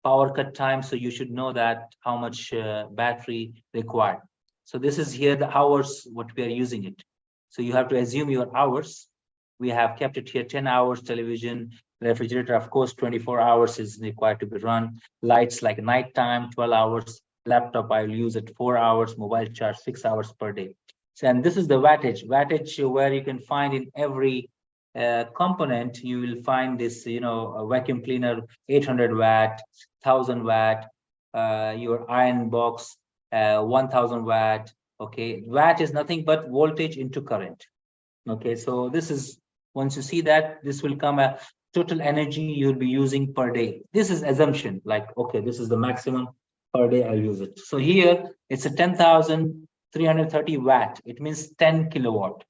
power cut time, so you should know that how much battery required. So this is here the hours what we are using it. So you have to assume your hours. We have kept it here 10 hours. Television, refrigerator, of course 24 hours is required to be run. Lights like nighttime 12 hours. Laptop I will use it 4 hours. Mobile charge 6 hours per day. So, and this is the wattage where you can find in every component. You will find this, you know, a vacuum cleaner 800 watt, 1000 watt, your iron box 1000 watt. Okay, watt is nothing but voltage into current. Okay, so this is, once you see that, this will come a total energy you'll be using per day. This is assumption, like, okay, this is the maximum per day I'll use it. So here it's a 10,330 watt. It means 10 kilowatt.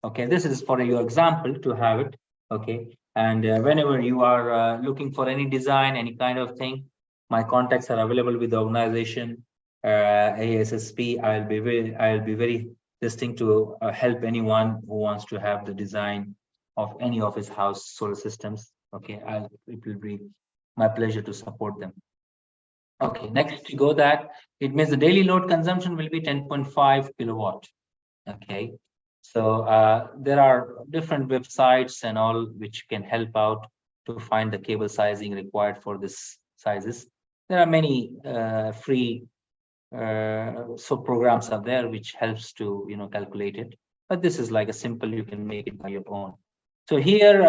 Okay, this is for your example to have it. Okay, and whenever you are looking for any design, any kind of thing, my contacts are available with the organization ASSP. I'll be very distinct to help anyone who wants to have the design of any of his house solar systems. Okay, it will be my pleasure to support them. Okay, next to go that, it means the daily load consumption will be 10.5 kilowatt. Okay, so there are different websites and all which can help out to find the cable sizing required for this sizes. There are many free so programs are there which helps to, you know, calculate it, but this is like a simple, you can make it by your own. So here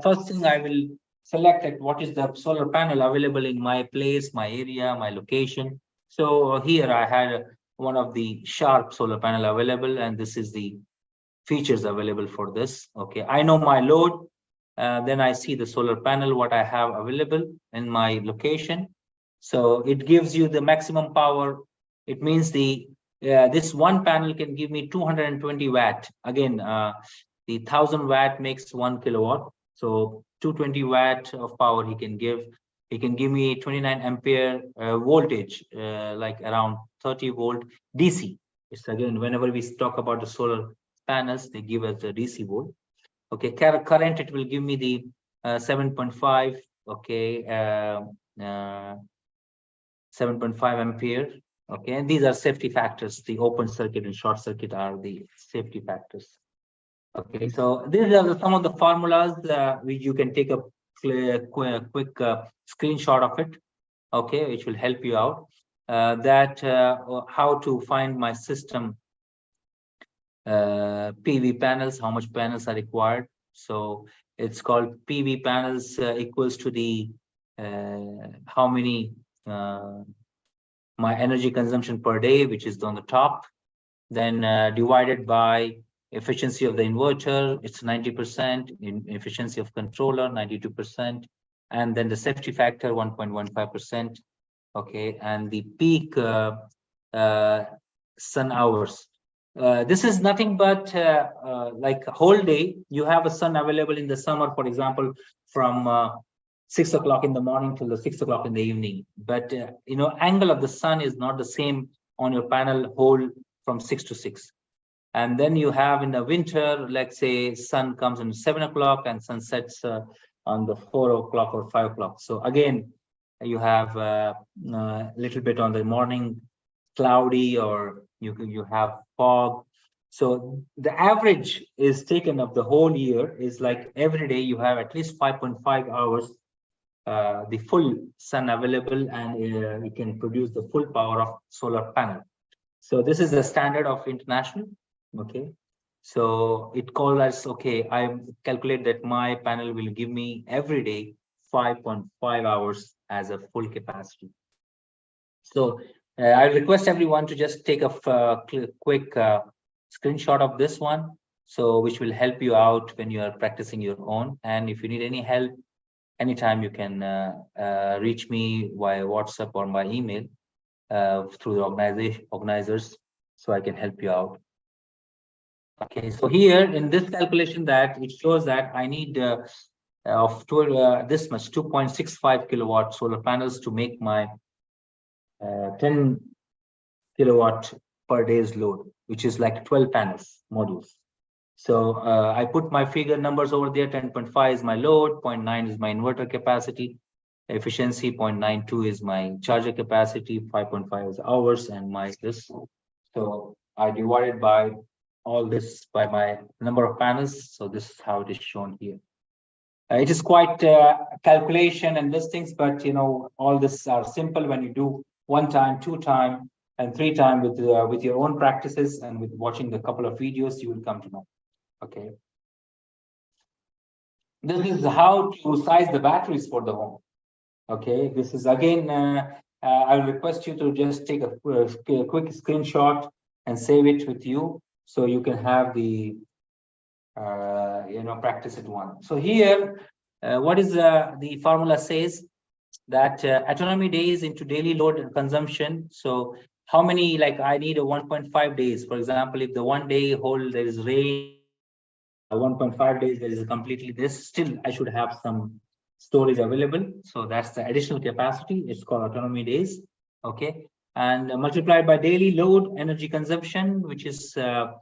first thing I will select it, what is the solar panel available in my place, my area, my location. So here I had one of the Sharp solar panel available, and this is the features available for this. Okay, I know my load, then I see the solar panel what I have available in my location. So it gives you the maximum power. It means the this one panel can give me 220 watt. Again, the 1000 watt makes 1 kilowatt. So 220 watt of power he can give. He can give me 29 ampere voltage, like around 30 volt DC. It's again, whenever we talk about the solar panels, they give us the DC volt. Okay, current, it will give me the 7.5. Okay, 7.5 ampere. Okay, and these are safety factors. The open circuit and short circuit are the safety factors. Okay, so these are some of the formulas which you can take a quick screenshot of it. Okay, which will help you out. How to find my system PV panels, how much panels are required. So it's called PV panels equals to the how many my energy consumption per day, which is on the top, then divided by efficiency of the inverter, it's 90%, in efficiency of controller 92%, and then the safety factor 1.15%. Okay, and the peak sun hours. This is nothing but like a whole day. You have a sun available in the summer, for example, from 6 o'clock in the morning till the 6 o'clock in the evening. But you know, angle of the sun is not the same on your panel whole from 6 to 6. And then you have in the winter, let's say sun comes in 7 o'clock and sun sets on the 4 o'clock or 5 o'clock. So again, you have a little bit on the morning cloudy, or you have fog. So the average is taken of the whole year is like every day you have at least 5.5 hours the full sun available, and you can produce the full power of solar panel. So this is the standard of international. Okay, so it calls as, okay, I calculate that my panel will give me every day 5.5 hours as a full capacity. So I request everyone to just take a quick screenshot of this one, so which will help you out when you are practicing your own. And if you need any help, anytime you can reach me via WhatsApp or by email. through the organizers, so I can help you out. Okay, so here in this calculation that it shows that I need this much 2.65 kilowatt solar panels to make my 10 kilowatt per day's load, which is like 12 panels modules. So I put my figure numbers over there. 10.5 is my load, 0.9 is my inverter capacity, efficiency 0.92 is my charger capacity, 5.5 is hours, and my this. So I divided by all this by my number of panels. So this is how it is shown here. It is quite calculation and these things, but all this are simple when you do 1 time, 2 time, and 3 time with your own practices and with watching the couple of videos, you will come to know. Okay. This is how to size the batteries for the home. Okay. This is again, I will request you to just take a quick screenshot and save it with you, so you can have the practice at one. So here, what is the formula says that autonomy days into daily load and consumption. So how many, like I need a 1.5 days. For example, if the 1 day whole there is rain, 1.5 days there is completely this, still I should have some storage available. So that's the additional capacity. It's called autonomy days. Okay. And multiplied by daily load energy consumption, which is the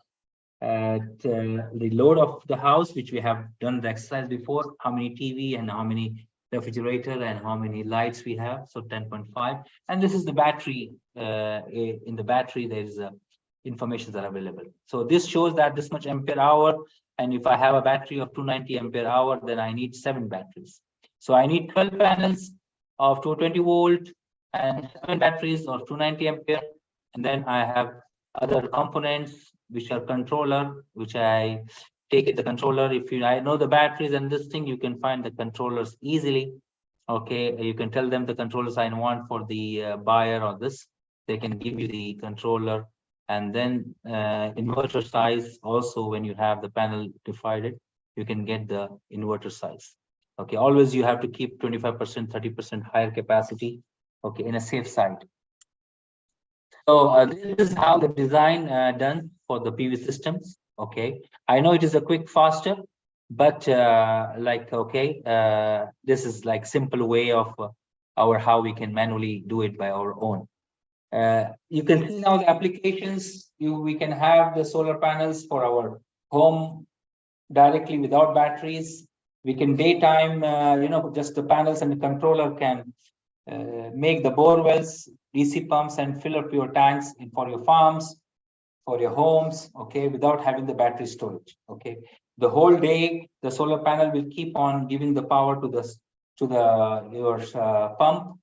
load of the house, which we have done the exercise before, how many TV and how many refrigerator and how many lights we have. So 10.5. And this is the battery. In the battery, there is information that are available. So this shows that this much ampere hour. And if I have a battery of 290 ampere hour, then I need 7 batteries. So I need 12 panels of 220 volt and 7 batteries of 290 ampere. And then I have other components, which are controller, which I take it the controller. If I know the batteries and this thing, you can find the controllers easily. Okay, you can tell them the controllers I want for the buyer or this. They can give you the controller. And then inverter size also, when you have the panel divided, you can get the inverter size. Okay, always you have to keep 25%, 30% higher capacity, okay, in a safe side. So this is how the design done for the PV systems. Okay, I know it is a quick, faster, but this is like simple way of how we can manually do it by our own. You can see now the applications. We can have the solar panels for our home directly without batteries. We can daytime, just the panels and the controller can make the bore wells, DC pumps, and fill up your tanks for your farms, for your homes, okay, without having the battery storage. Okay, the whole day the solar panel will keep on giving the power to your pump,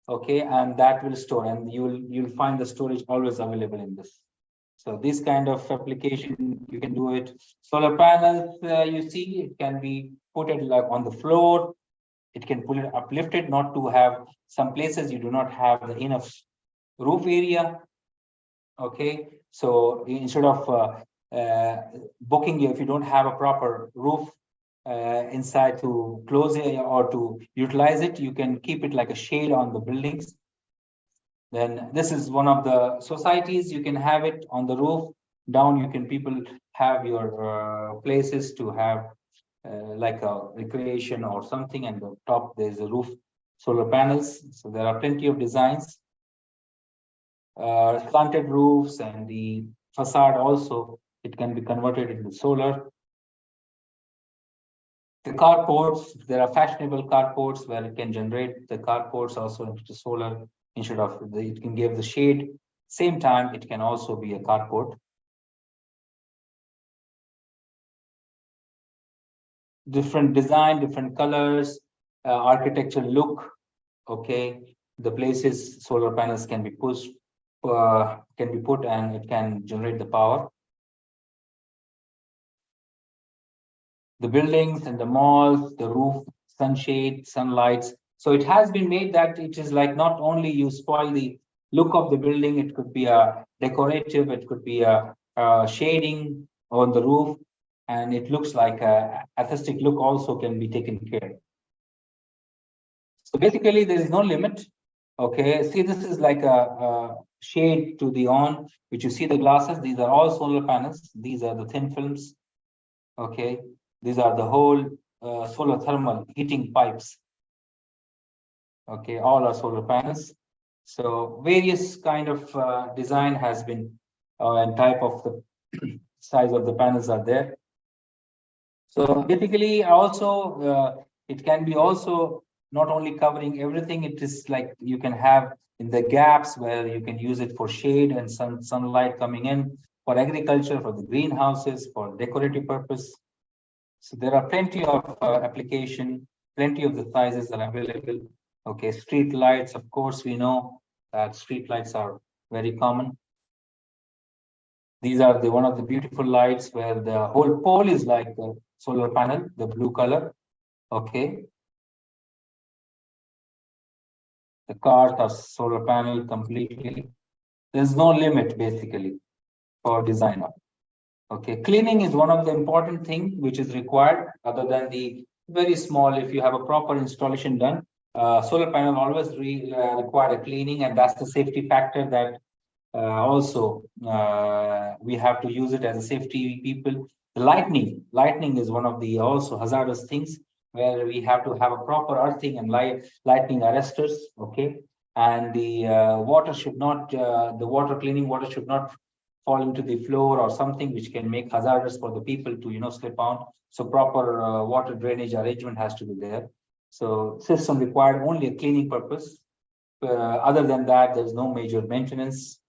okay, and that will store, and you'll find the storage always available in this. So this kind of application, you can do it. Solar panels, you see, it can be put it like on the floor. It can pull it uplifted, not to have some places you do not have the enough roof area. Okay, so instead of booking, if you don't have a proper roof inside to close it or to utilize it, you can keep it like a shade on the buildings. Then this is one of the societies. You can have it on the roof. Down, people have your places to have like a recreation or something, and the top there's a roof solar panels. So there are plenty of designs. Slanted roofs and the facade also, it can be converted into solar. The carports, there are fashionable carports where it can generate the carports also into solar. Instead of it can give the shade. Same time, it can also be a carport. Different design, different colors, architectural look. Okay, the places solar panels can be put, and it can generate the power. The buildings and the malls, the roof, sunshade, sunlights. So it has been made that it is like not only you spoil the look of the building, it could be a decorative, it could be a shading on the roof, and it looks like a aesthetic look also can be taken care. So basically there is no limit. Okay, see, this is like a shade to the on, which you see the glasses. These are all solar panels. These are the thin films. Okay, these are the whole solar thermal heating pipes. Okay, all are solar panels. So various kind of design has been and type of the size of the panels are there. So typically also it can be also not only covering everything, it is like you can have in the gaps where you can use it for shade and sunlight coming in, for agriculture, for the greenhouses, for decorative purpose. So there are plenty of application, plenty of the sizes are available. Okay, street lights, of course, we know that street lights are very common. These are the one of the beautiful lights where the whole pole is like a solar panel, the blue color. Okay. The cars are solar panel completely. There's no limit basically for designer. Okay, cleaning is one of the important thing which is required other than the very small. If you have a proper installation done, solar panel always require a cleaning, and that's the safety factor that also we have to use it as a safety people. The lightning is one of the also hazardous things where we have to have a proper earthing and lightning arresters. Okay, and the water should not the water cleaning water should not fall into the floor or something which can make hazardous for the people to slip on. So proper water drainage arrangement has to be there. So system required only a cleaning purpose. Other than that, there's no major maintenance.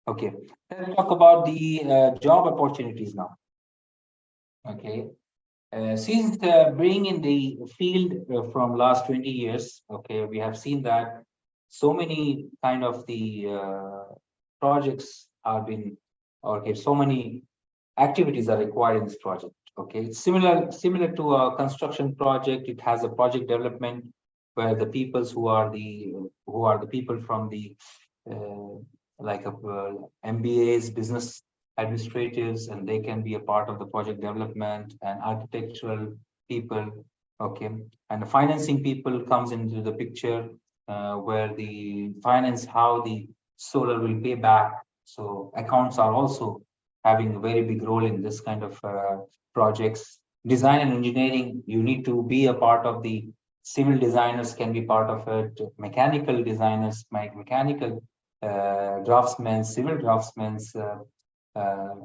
Okay, let's talk about the job opportunities now. Okay, since being in the field from last 20 years, okay, we have seen that so many kind of the projects have been, okay, so many activities are required in this project. Okay, it's similar to a construction project. It has a project development where the peoples who are the people from the like MBAs, business administrators, and they can be a part of the project development, and architectural people. Okay, and the financing people comes into the picture where the finance, how the solar will pay back. So accounts are also having a very big role in this kind of projects. Design and engineering, you need to be a part of the civil designers can be part of it, mechanical designers, mechanical draftsmen, civil draftsmen,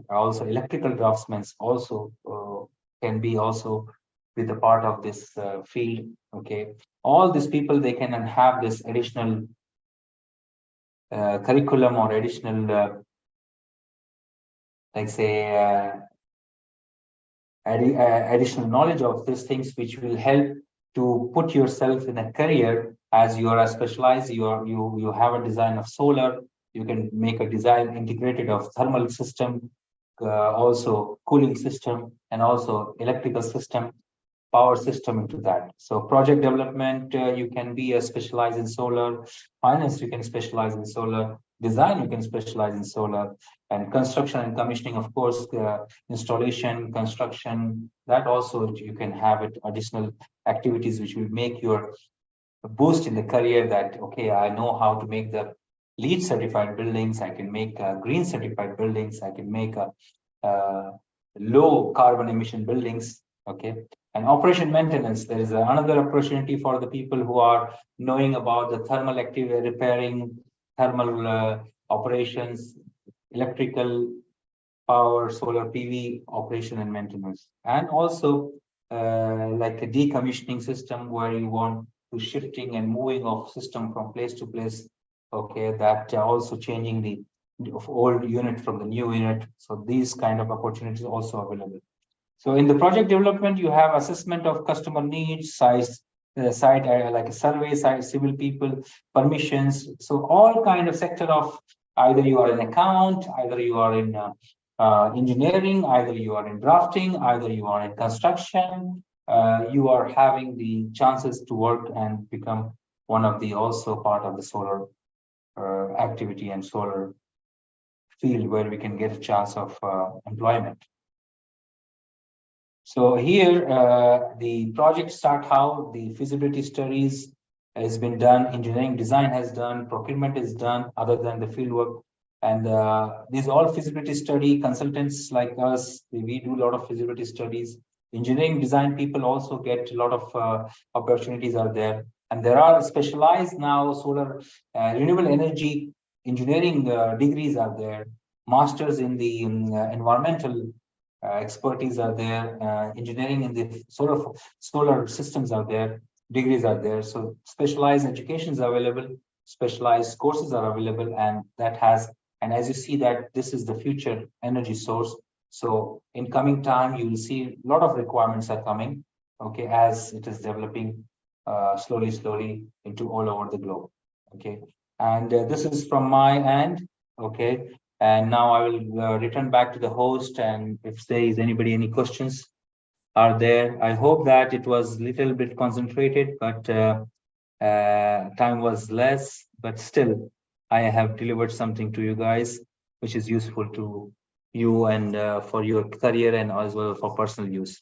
also electrical draftsmen also can be also with a part of this field. Okay, all these people, they can have this additional curriculum or additional like say additional knowledge of these things, which will help to put yourself in a career as you are specialized. You have a design of solar. You can make a design integrated of thermal system, also cooling system, and also electrical system, power system into that. So project development, you can be a specialized in solar. Finance, you can specialize in solar. Design, you can specialize in solar. And construction and commissioning, of course, installation, construction, that also you can have it additional activities which will make your boost in the career that, okay, I know how to make the LEED certified buildings. I can make green certified buildings. I can make low carbon emission buildings. Okay. And operation maintenance, there is another opportunity for the people who are knowing about the thermal activity, repairing thermal operations, electrical power, solar PV operation and maintenance, and also like a decommissioning system where you want to shifting and moving of system from place to place. Okay, that also changing the of old unit from the new unit. So these kind of opportunities also available. So in the project development, you have assessment of customer needs, site like a survey, site civil people, permissions. So all kind of sector of either you are in account, either you are in engineering, either you are in drafting, either you are in construction. You are having the chances to work and become one of the also part of the solar activity and solar field where we can get a chance of employment. So here, the project start how the feasibility studies has been done, engineering design has done, procurement is done, other than the field work. And these all feasibility study consultants like us, we do a lot of feasibility studies. Engineering design people also get a lot of opportunities are there. And there are specialized now solar renewable energy engineering degrees are there. Masters in the environmental expertise are there. Engineering in the solar systems are there. Degrees are there. So specialized educations are available. Specialized courses are available, and that has. And as you see that this is the future energy source. So in coming time, you will see a lot of requirements are coming, okay, as it is developing slowly into all over the globe, okay. And this is from my end, okay. And now I will return back to the host, and if there is anybody, any questions are there. I hope that it was a little bit concentrated, but time was less, but still I have delivered something to you guys, which is useful to you and for your career and as well for personal use.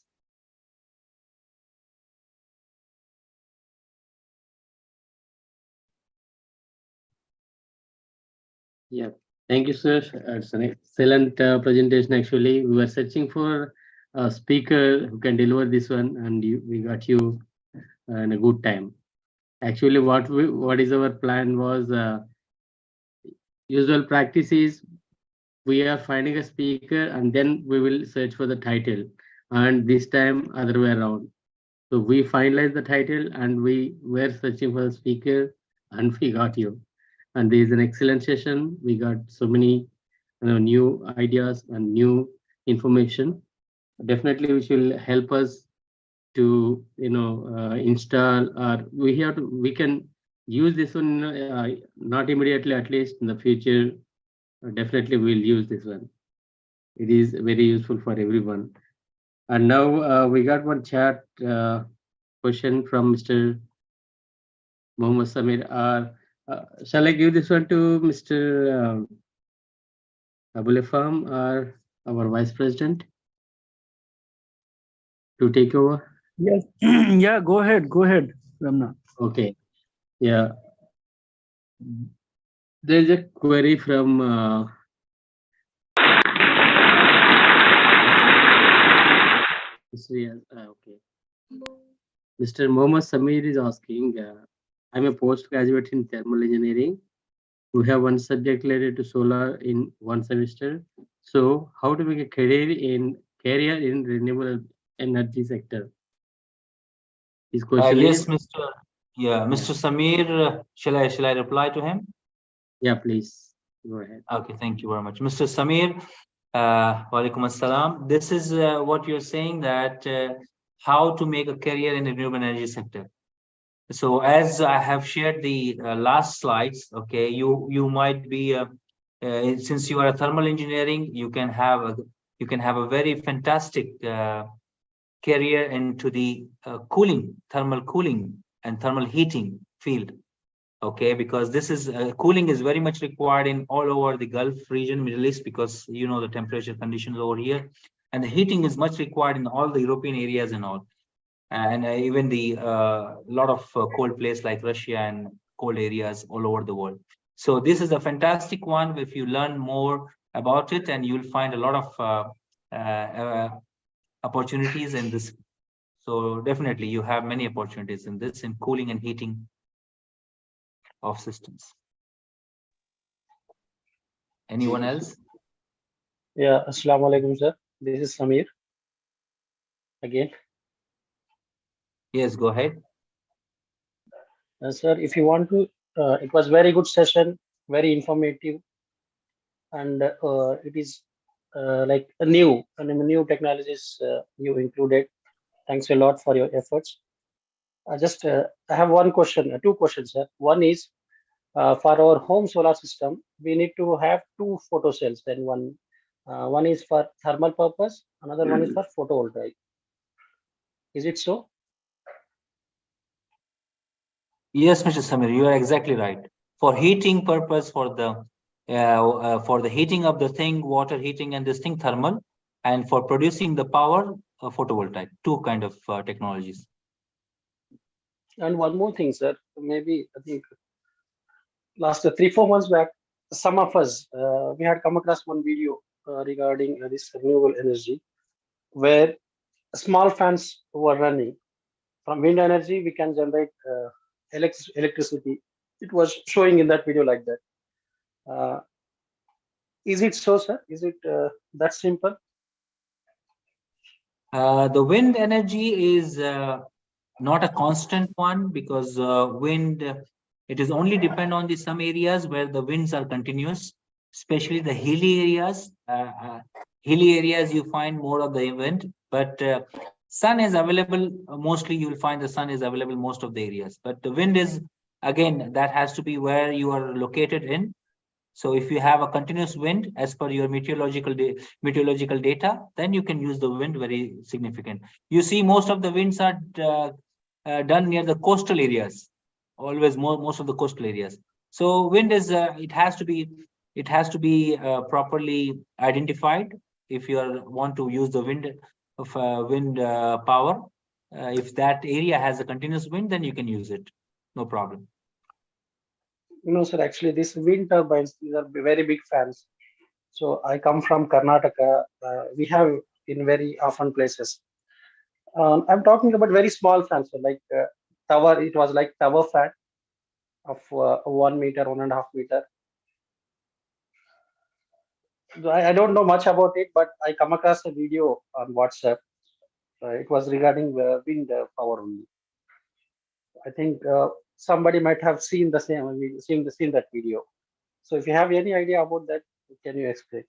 Yeah, thank you, sir. It's an excellent presentation. Actually, we were searching for a speaker who can deliver this one, and we got you in a good time. Actually, what is our plan was usual practice is we are finding a speaker and then we will search for the title, and this time other way around. So we finalized the title and we were searching for the speaker, and we got you. And there is an excellent session. We got so many new ideas and new information. Definitely, which will help us to install, or we can use this one, not immediately, at least in the future. Definitely we'll use this one. It is very useful for everyone. And now we got one chat question from Mr. Mohammed Samir. Shall I give this one to Mr. Abul Ifam, or our Vice President, to take over? Yes. Yeah, go ahead, Ramna. Okay. Yeah. There's a query from okay. Mr. Mohammed Samir is asking, I'm a postgraduate in thermal engineering. We have one subject related to solar in one semester. So how to make a career in renewable energy sector? His question yes, is, Mr. Samir, shall I reply to him? Yeah, please go ahead. Okay, thank you very much, Mr. Samir. Walaikum assalam. This is what you're saying, that how to make a career in the renewable energy sector. So as I have shared the last slides, okay, you might be since you are a thermal engineering, you can have a very fantastic career into the thermal cooling and thermal heating field. Okay, because this is cooling is very much required in all over the Gulf region, Middle East, because you know the temperature conditions over here, and the heating is much required in all the European areas and all, and even the lot of cold place like Russia and cold areas all over the world. So this is a fantastic one. If you learn more about it, and you'll find a lot of opportunities in this. So definitely you have many opportunities in this, in cooling and heating of systems. Anyone else? Yeah, Assalamu alaikum, sir. This is Samir again. Yes, go ahead. Sir, if you want to, it was very good session, very informative, and it is like a new technologies you included. Thanks a lot for your efforts. I have one question, two questions, sir. One is, for our home solar system, we need to have two photo cells. Then one is for thermal purpose, another one is for photovoltaic. Is it so? Yes, Mr. Samir, you are exactly right. For heating purpose, for the heating of the thing, water heating, and this thing thermal, and for producing the power, photovoltaic. Two kind of technologies. And one more thing, sir, maybe I think last 3-4 months back, some of us we had come across one video regarding this renewable energy, where small fans were running. From wind energy, we can generate electricity. It was showing in that video like that. Is it so, sir? Is it that simple? The wind energy is not a constant one, because wind, it is only depend on the some areas where the winds are continuous, especially the hilly areas. Hilly areas you find more of the wind, but sun is available. Mostly you will find the sun is available most of the areas, but the wind is, again, that has to be where you are located in. So if you have a continuous wind as per your meteorological data, then you can use the wind very significant. You see, most of the winds are done near the coastal areas, always most of the coastal areas. So wind is it has to be properly identified if you want to use the wind power. If that area has a continuous wind, then you can use it, no problem. No, sir. Actually, these wind turbines, these are very big fans. So I come from Karnataka. We have in very often places. I'm talking about very small fans, so like tower. It was like tower fan of 1 meter, 1.5 meter. I don't know much about it, but I come across a video on WhatsApp. It was regarding wind power only. I think somebody might have seen the same. Seen that video. So if you have any idea about that, can you explain?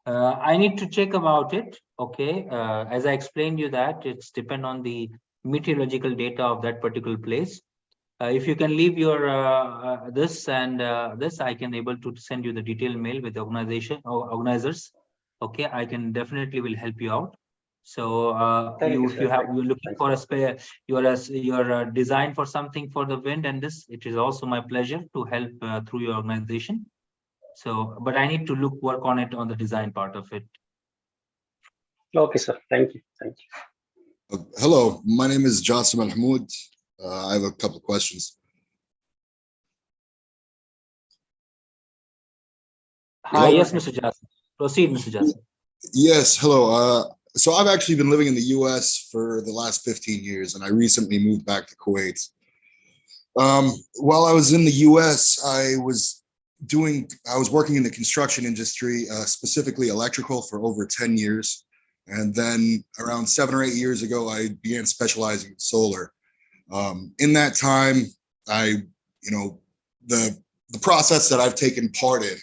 I need to check about it. Okay, as I explained you that it's depend on the meteorological data of that particular place. If you can leave your this and this, I can able to send you the detailed mail with the organization or organizers. Okay, I can definitely will help you out. So if you're looking for a spare, you're designed for something for the wind and this, it is also my pleasure to help through your organization. So, but I need to work on it on the design part of it. Okay, sir. Thank you. Thank you. Hello, my name is Jassim Mahmoud. I have a couple of questions. Hi, yes, Mr. Jassim. Proceed, Mr. Jassim. Yes, hello. So I've actually been living in the US for the last 15 years, and I recently moved back to Kuwait. While I was in the US, I was working in the construction industry, specifically electrical, for over 10 years. And then around 7 or 8 years ago, I began specializing in solar. In that time, the process that I've taken part in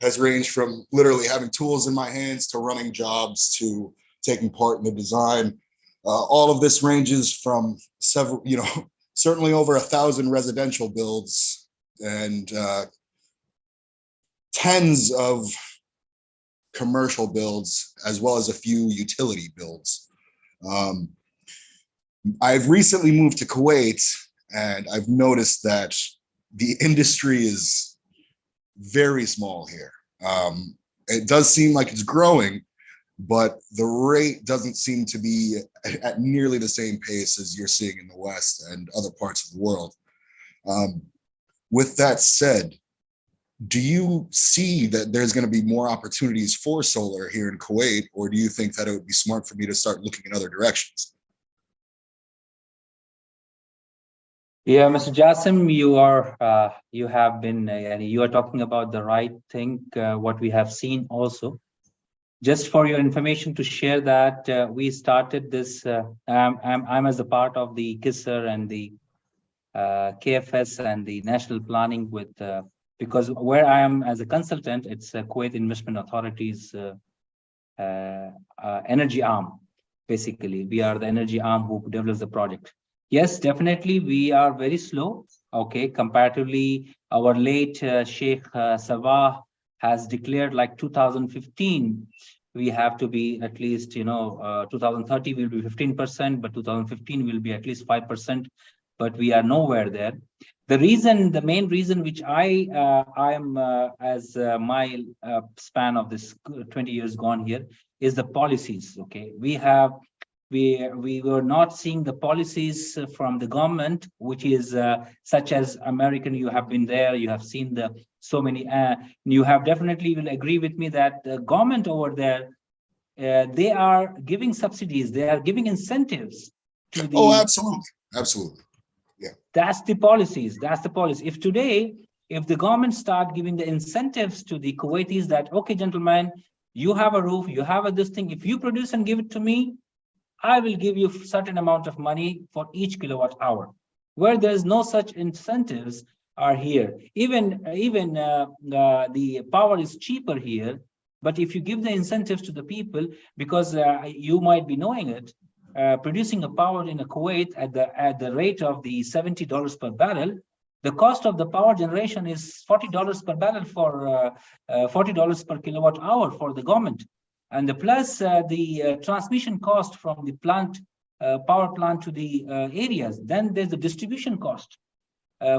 has ranged from literally having tools in my hands to running jobs to taking part in the design. All of this ranges from several, certainly over 1,000 residential builds and tens of commercial builds, as well as a few utility builds. I've recently moved to Kuwait, and I've noticed that the industry is very small here. It does seem like it's growing, but the rate doesn't seem to be at nearly the same pace as you're seeing in the West and other parts of the world. With that said, do you see that there's going to be more opportunities for solar here in Kuwait, or do you think that it would be smart for me to start looking in other directions? Yeah, Mr. Jassim, you have been, you are talking about the right thing, what we have seen also. Just for your information to share that we started this, I'm as a part of the KISR and the KFS and the national planning with, because where I am as a consultant, it's Kuwait Investment Authority's energy arm. Basically, we are the energy arm who develops the project. Yes, definitely, we are very slow. Okay, comparatively, our late Sheikh Sabah has declared like 2015, we have to be at least, 2030 will be 15%, but 2015 will be at least 5%. But we are nowhere there. The main reason which I am as my span of this 20 years gone here is the policies. Okay, we have We were not seeing the policies from the government, which is such as American. You have been there, you have seen the so many. You have definitely will agree with me that the government over there, they are giving subsidies, they are giving incentives to the. Oh, absolutely, absolutely. That's the policies. That's the policy. If today, if the government start giving the incentives to the Kuwaitis that, okay, gentlemen, you have a roof, you have this thing. If you produce and give it to me, I will give you a certain amount of money for each kilowatt hour. Where there's no such incentives are here. Even the power is cheaper here. But if you give the incentives to the people, because you might be knowing it, producing a power in Kuwait at the rate of the $70 per barrel, the cost of the power generation is $40 per barrel for $40 per kilowatt hour for the government, and the plus the transmission cost from the plant power plant to the areas. Then there's the distribution cost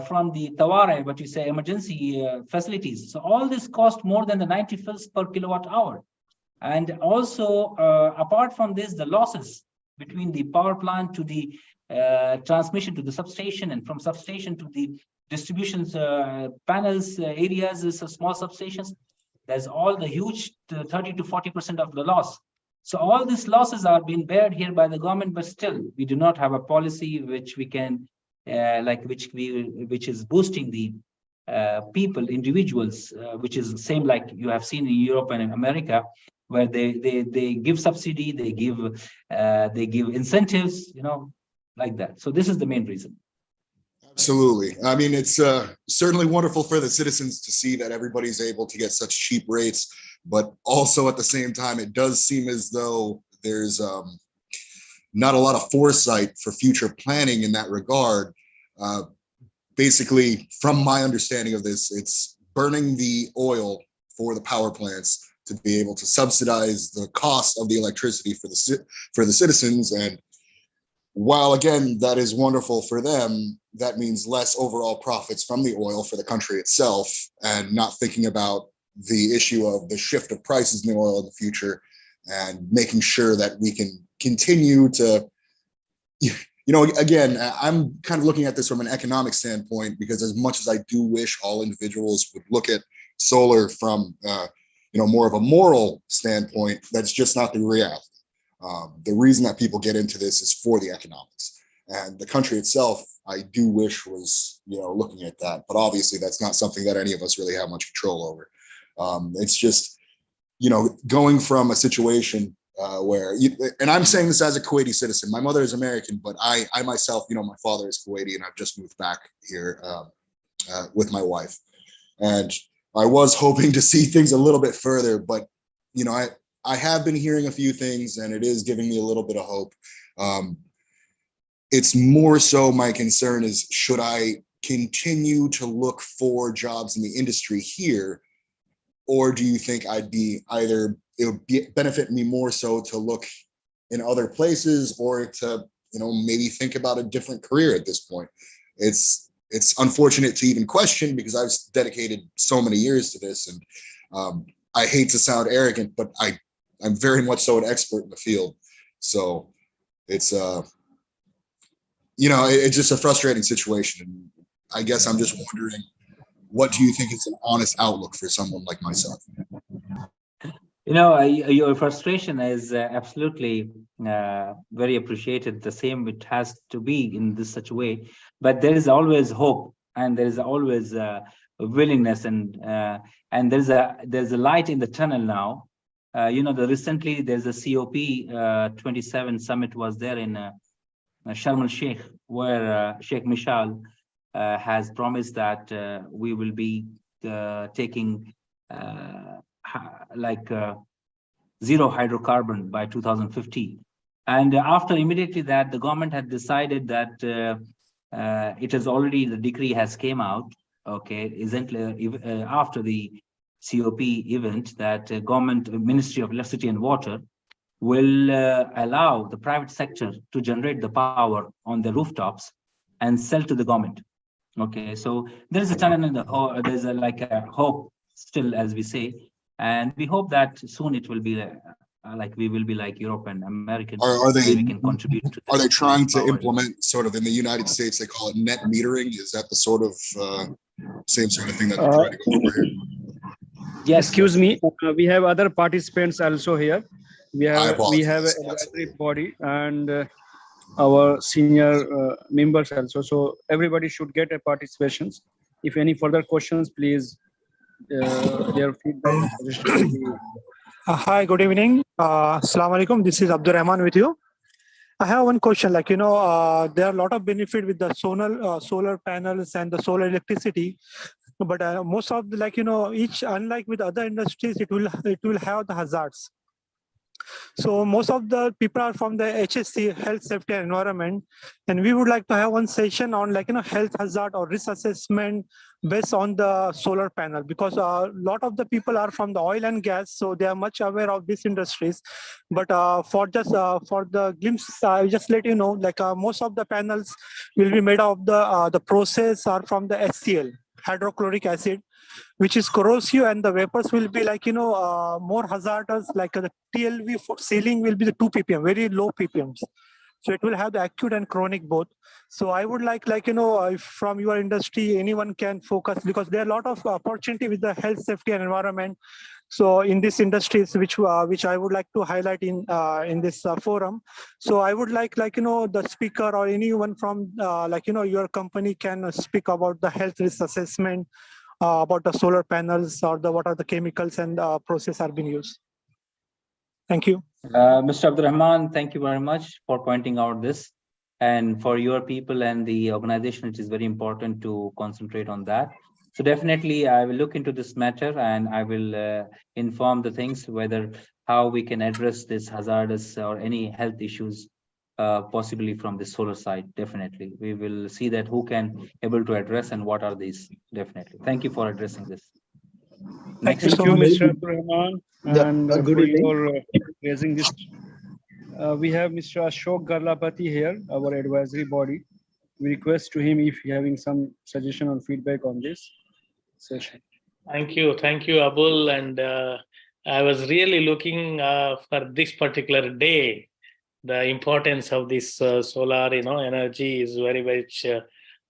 from the Taware, what you say, emergency facilities. So all this cost more than the 90 fils per kilowatt hour, and also apart from this, the losses between the power plant to the transmission to the substation, and from substation to the distributions panels areas, small substations. There's all the huge 30 to 40% of the loss. So all these losses are being bared here by the government, but still we do not have a policy which we can which is boosting the people, individuals, which is the same like you have seen in Europe and in America, where they give subsidy, they give incentives, like that. So this is the main reason. Absolutely. I mean, it's certainly wonderful for the citizens to see that everybody's able to get such cheap rates, but also at the same time, it does seem as though there's not a lot of foresight for future planning in that regard. Basically, from my understanding of this, it's burning the oil for the power plants to be able to subsidize the cost of the electricity for the citizens. And while again, that is wonderful for them, that means less overall profits from the oil for the country itself, and not thinking about the issue of the shift of prices in the oil in the future, and making sure that we can continue to, again, I'm kind of looking at this from an economic standpoint, because as much as I do wish all individuals would look at solar from more of a moral standpoint, that's just not the reality. The reason that people get into this is for the economics, and the country itself, I do wish was, looking at that, but obviously that's not something that any of us really have much control over. It's just, going from a situation where, and I'm saying this as a Kuwaiti citizen, my mother is American, but I myself, my father is Kuwaiti, and I've just moved back here with my wife. And I was hoping to see things a little bit further, but, I have been hearing a few things, and it is giving me a little bit of hope. It's more so my concern is, should I continue to look for jobs in the industry here, or do you think I'd be either, it would benefit me more so to look in other places, or to, maybe think about a different career at this point? It's unfortunate to even question, because I've dedicated so many years to this, and I hate to sound arrogant, but I'm very much so an expert in the field. So it's, it's just a frustrating situation. And I guess I'm just wondering, what do you think is an honest outlook for someone like myself? Your frustration is absolutely very appreciated. The same it has to be in this such a way, but there is always hope, and there is always willingness, and there's a light in the tunnel now. Recently there's a COP27 summit was there in Sharm el-Sheikh, where Sheikh Mishal has promised that we will be taking zero hydrocarbon by 2050. And after immediately that, the government had decided that it has already, the decree has came out, after the COP event, that government Ministry of Electricity and Water will allow the private sector to generate the power on the rooftops and sell to the government. So there is a tunnel in the there's a hope still, as we say, and we hope that soon it will be like we will be like Europe and American, Are they where we can contribute to are they this trying to power. implement sort of in the United States, they call it net metering? Is that the sort of same sort of thing that they're trying to go for here? Yes. Excuse me, we have other participants also here. We I have apologize. an advisory body and our senior members also. So everybody should get a participations. If any further questions, please, their feedback and suggestions will be. Hi, good evening. Assalamu alaikum. This is Abdur Rahman with you. I have one question. Like, there are a lot of benefit with the solar panels and the solar electricity, but most of the, each, unlike with other industries, it will have the hazards. So most of the people are from the HSC, health, safety, and environment, and we would like to have one session on health hazard or risk assessment based on the solar panel, because a lot of the people are from the oil and gas, so they are much aware of these industries. But for the glimpse, I just let you know, most of the panels will be made of the process are from the HCl, hydrochloric acid, which is corrosive, and the vapors will be more hazardous. Like the TLV for ceiling will be the 2 ppm, very low ppms. So it will have the acute and chronic both. So I would like if from your industry, anyone can focus, because there are a lot of opportunity with the health, safety, and environment. So in these industries, which I would like to highlight in this forum. So I would like the speaker or anyone from your company can speak about the health risk assessment, about the solar panels, or what are the chemicals and process are being used. Thank you. Mr. Abdurrahman, thank you very much for pointing out this. And for your people and the organization, it is very important to concentrate on that. So definitely, I will look into this matter and I will inform the things whether how we can address this hazardous or any health issues possibly from the solar side. Definitely, we will see that who can able to address and what are these. Definitely, thank you for addressing this. Thank you Thank so you, much. Mr. Abdurrahman, and good for evening. your raising this. We have Mr. Ashok Garlapati here, our advisory body. We request to him if he having some suggestion or feedback on this session. Thank you, Abul. And I was really looking for this particular day. The importance of this solar, energy is very much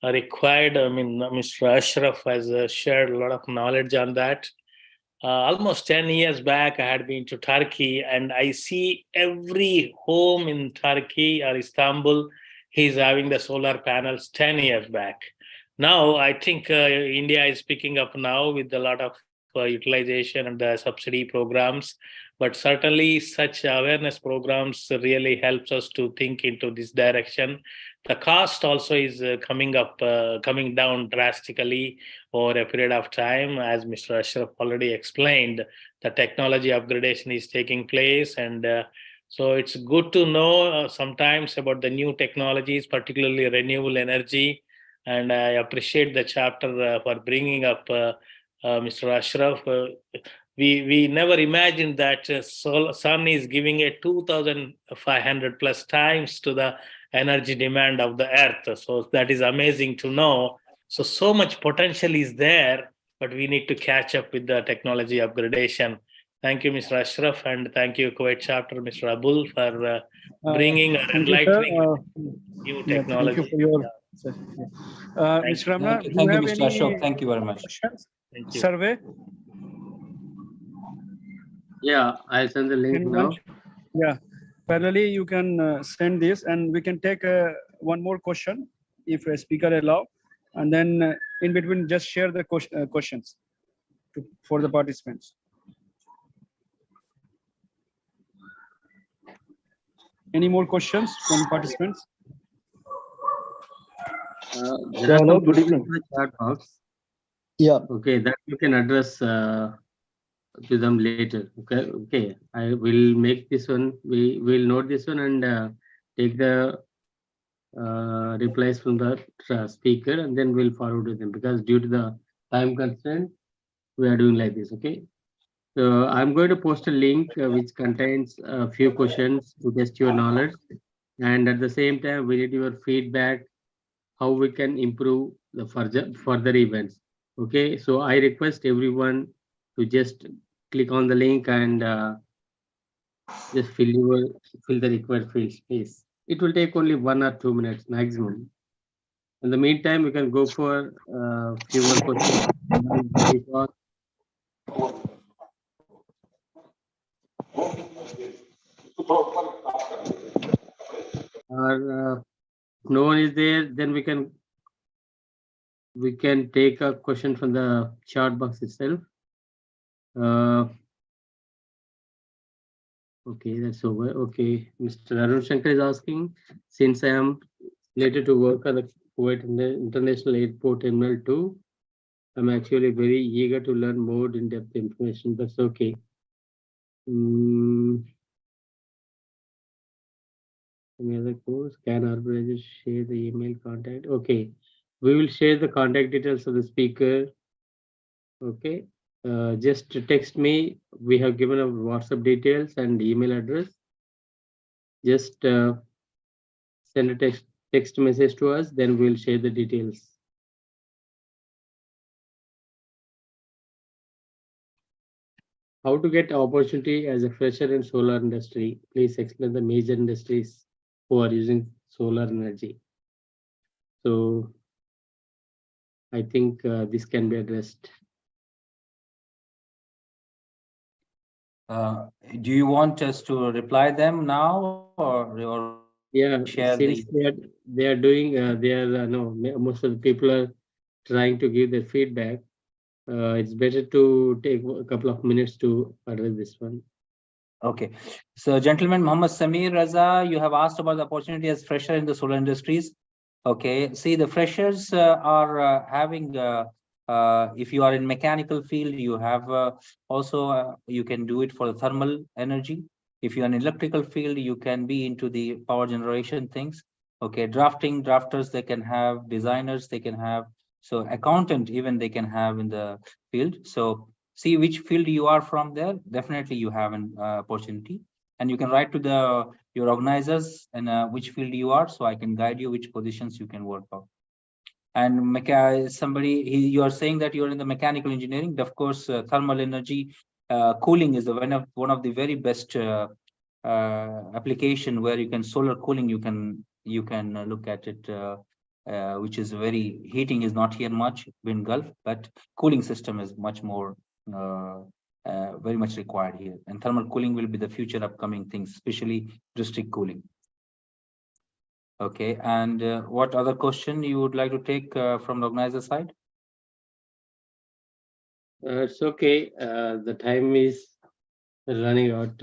required. I mean, Mr. Ashraf has shared a lot of knowledge on that. Almost 10 years back, I had been to Turkey, and I see every home in Turkey or Istanbul, he's having the solar panels 10 years back. Now, I think India is picking up now with a lot of utilization and the subsidy programs, but certainly such awareness programs really helps us to think into this direction. The cost also is coming down drastically over a period of time. As Mr. Ashraf already explained, the technology upgradation is taking place, and so it's good to know sometimes about the new technologies, particularly renewable energy. And I appreciate the chapter for bringing up Mr. Ashraf. We never imagined that sun is giving a 2,500 plus times to the energy demand of the earth. So that is amazing to know. So much potential is there, but we need to catch up with the technology upgradation. Thank you, Mr. Ashraf, and thank you, Kuwait chapter, Mr. Abul, for bringing and enlightening new technology. Thank you for your. Mr. Ramna, do you have Mr. any Ashok. Thank you very much. questions? Thank you. Survey? Yeah, I'll send the link now. Yeah, parallelly you can send this, and we can take one more question if a speaker allow, and then in between just share the questions for the participants. Any more questions from participants? There are some good evening. in the chat box. Yeah. Okay, that you can address to them later. Okay. I will make this one. We will note this one and take the replies from the speaker, and then we'll forward to them, because due to the time constraint, we are doing like this. Okay. So I'm going to post a link which contains a few questions to test your knowledge, and at the same time, we need your feedback how we can improve the further events. Okay, so I request everyone to just click on the link and Just fill the required field space. It will take only 1 or 2 minutes maximum. In the meantime, we can go for few more questions. Or no one is there, then we can take a question from the chat box itself. Okay, that's over. Okay, Mr. Arun Shankar is asking, since I am slated to work at the Kuwait International Airport Terminal 2, I'm actually very eager to learn more in-depth information. That's okay. Any other course? Can organizers share the email contact? Okay, we will share the contact details of the speaker. Okay, just text me. We have given our WhatsApp details and email address. Just send a text message to us, then we'll share the details. How to get opportunity as a fresher in solar industry? Please explain the major industries who are using solar energy. So I think this can be addressed. Do you want us to reply them now or Yeah, share since they are doing no, most of the people are trying to give their feedback. It's better to take a couple of minutes to address this one. Okay, so gentleman Muhammad Samir Raza, you have asked about the opportunity as fresher in the solar industries. Okay, see, the freshers are having if you are in mechanical field, you have also you can do it for the thermal energy. If you're in electrical field, you can be into the power generation things. Okay, drafters they can have, designers they can have, so accountant even they can have in the field. So see which field you are from there. Definitely you have an opportunity, and you can write to your organizers and which field you are, so I can guide you which positions you can work on. And you are saying that you're in the mechanical engineering. Of course, thermal energy cooling is one of the very best application where you can solar cooling. You can look at it, which is very heating is not here much in Gulf, but cooling system is much more very much required here. And thermal cooling will be the future upcoming things, especially district cooling. Okay, and what other question you would like to take from the organizer side? It's okay. The time is running out.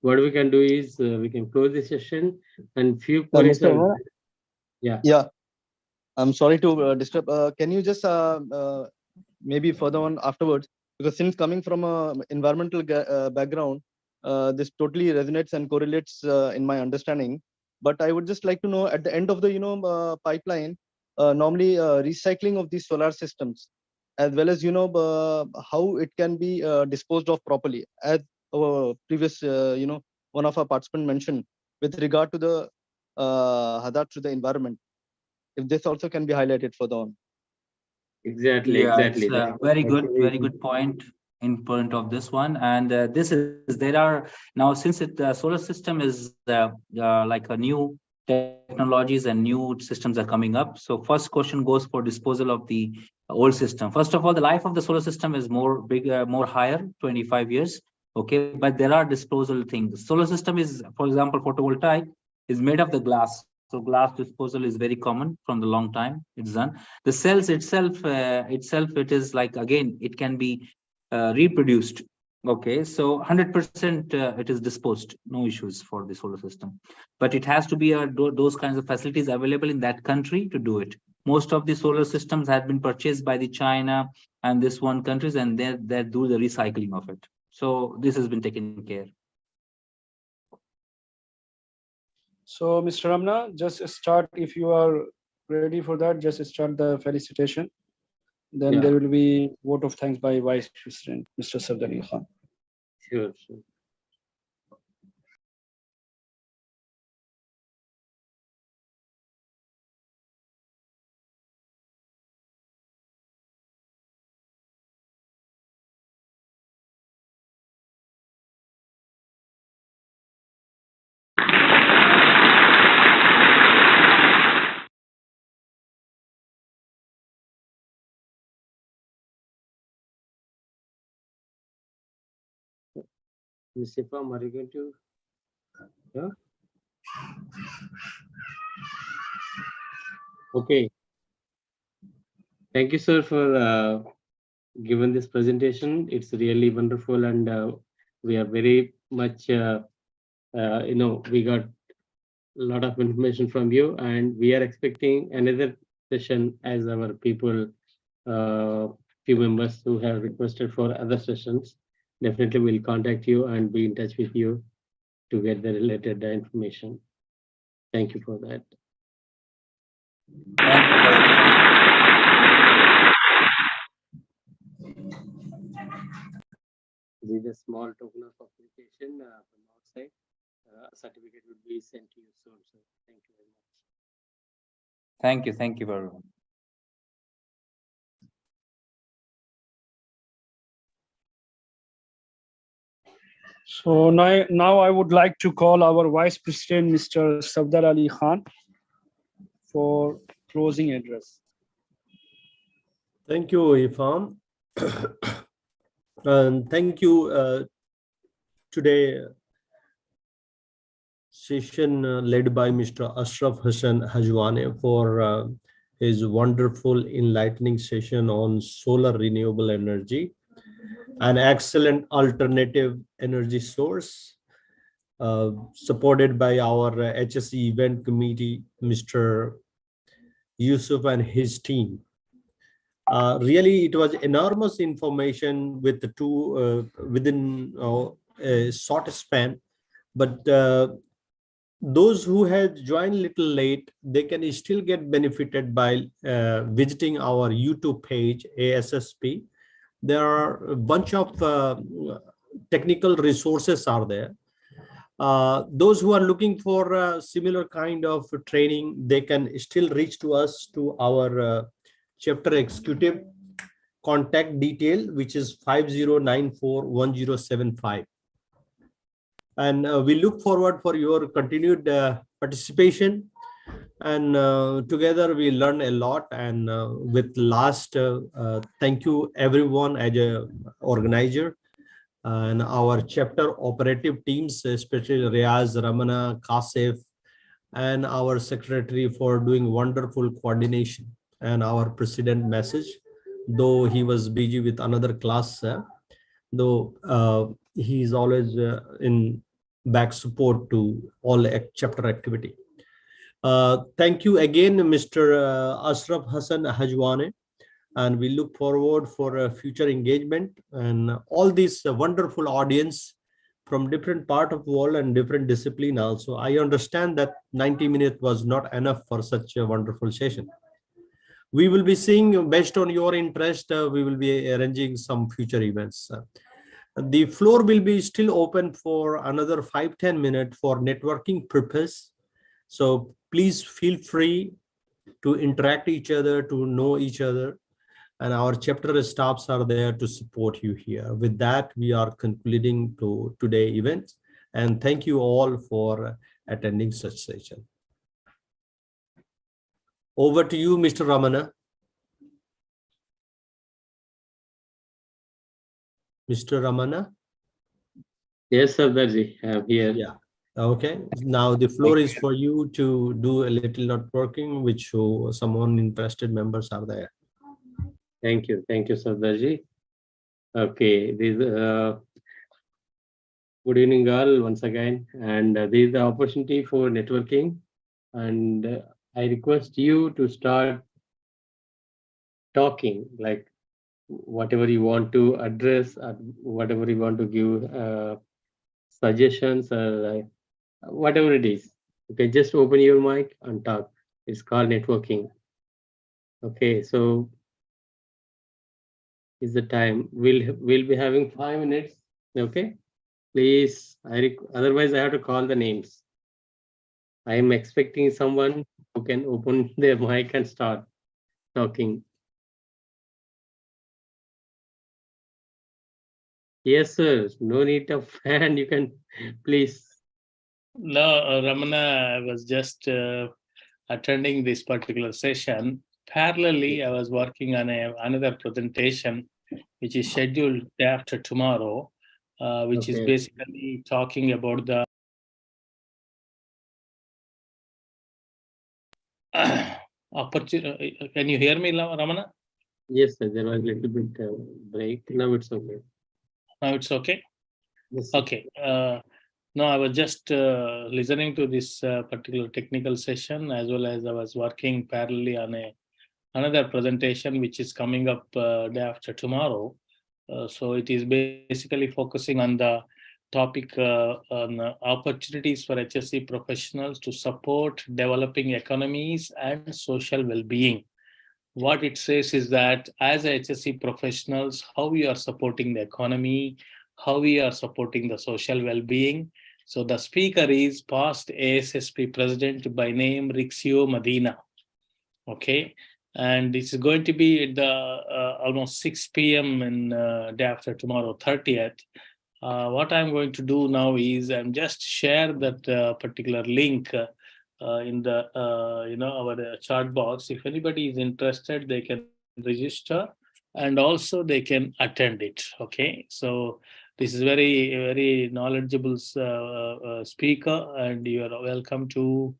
What we can do is we can close the session and few queries. Yeah, I'm sorry to disturb. Can you just maybe further on afterwards? Because since coming from a environmental background, this totally resonates and correlates in my understanding. But I would just like to know at the end of the pipeline, normally recycling of these solar systems, as well as how it can be disposed of properly, as our previous one of our participants mentioned with regard to the hazard to the environment. If this also can be highlighted further on. Exactly. It's very good point in point of this one. And there are now, since the solar system is like a new technologies and new systems are coming up. So first question goes for disposal of the old system. First of all, the life of the solar system is more higher, 25 years. Okay, but there are disposal things. Solar system is, for example, photovoltaic is made of the glass. So glass disposal is very common from the long time it's done. The cells itself, it is like, again, it can be reproduced. Okay, so 100% it is disposed, no issues for the solar system. But it has to be those kinds of facilities available in that country to do it. Most of the solar systems have been purchased by the China and this one countries, and they do the recycling of it. So this has been taken care. So, Mr. Ramna, just start if you are ready for that. Just start the felicitation. Then there will be vote of thanks by Vice President, Mr. Sardani Khan. Sure. Ms. Ifam, are you going to? Yeah? Okay. Thank you, sir, for giving this presentation. It's really wonderful, and we are very much, we got a lot of information from you, and we are expecting another session as our people, few members who have requested for other sessions. Definitely we'll contact you and be in touch with you to get the related information. Thank you for that. This is a small token of application from outside. A certificate will be sent to you soon. So thank you very much. Thank you. Thank you very much. So now I would like to call our Vice President, Mr. Safdar Ali Khan, for closing address. Thank you, Ifam. And thank you today session led by Mr. Ashraf Hasan Hajwane for his wonderful enlightening session on solar renewable energy, an excellent alternative energy source, supported by our HSE event committee, Mr. Yusuf and his team. Really, it was enormous information with the two within a short span, but those who had joined a little late, they can still get benefited by visiting our YouTube page, ASSP. There are a bunch of technical resources are there. Those who are looking for a similar kind of training, they can still reach to us to our chapter executive contact detail, which is 50941075. And we look forward for your continued participation. And together we learn a lot. And with last, thank you everyone as a organizer and our chapter operative teams, especially Riaz, Ramana, Kasif, and our secretary for doing wonderful coordination, and our president message, though he was busy with another class, though he is always in back support to all chapter activity. Thank you again, Mr. Ashraf Hasan Hajwane, and we look forward for a future engagement and all this wonderful audience from different part of the world and different discipline also. I understand that 90 minutes was not enough for such a wonderful session. We will be seeing, based on your interest, we will be arranging some future events. The floor will be still open for another 5-10 minutes for networking purpose. So please feel free to interact each other, to know each other. And our chapter staffs are there to support you here. With that, we are concluding to today's event. And thank you all for attending such session. Over to you, Mr. Ramana. Mr. Ramana? Yes, Safdarji, I'm here. Yeah. Okay. Now the floor is for you to do a little networking, which someone interested members are there. Thank you, Safdarji. Okay, this good evening all once again, and this is the opportunity for networking, and I request you to start talking, like whatever you want to address, whatever you want to give suggestions, or whatever it is. You can just open your mic and talk. It's called networking. Okay, so is the time. We'll be having 5 minutes. Okay, please. Otherwise, I have to call the names. I am expecting someone who can open their mic and start talking. Yes, sir. No need of hand. You can please. No, Ramana, I was just attending this particular session. Parallelly, I was working on another presentation, which is scheduled day after tomorrow. which is basically talking about the opportunity. Can you hear me, Ramana? Yes, sir. There was a little bit break. Now it's okay. Now it's okay? Yes, sir. Okay. No, I was just listening to this particular technical session, as well as I was working parallelly on another presentation which is coming up day after tomorrow. So it is basically focusing on the topic on opportunities for HSC professionals to support developing economies and social well-being. What it says is that as HSC professionals, how we are supporting the economy, how we are supporting the social well-being. So the speaker is past ASSP president by name Rixio Medina. Okay, and it's going to be at the almost 6 p.m. in day after tomorrow, 30th. What I'm going to do now is I'm just share that particular link in the our chat box. If anybody is interested, they can register and also they can attend it. Okay, so this is very knowledgeable speaker, and you are welcome to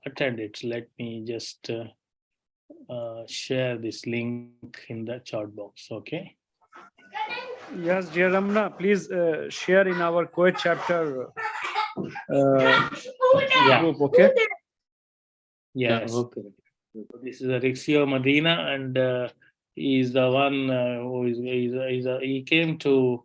attend it. Let me just share this link in the chat box. Okay. Yes, dear Ramana, please share in our Kuwait chapter group, okay? Yes. Okay. So this is Rixio Medina, and he is the one who he came to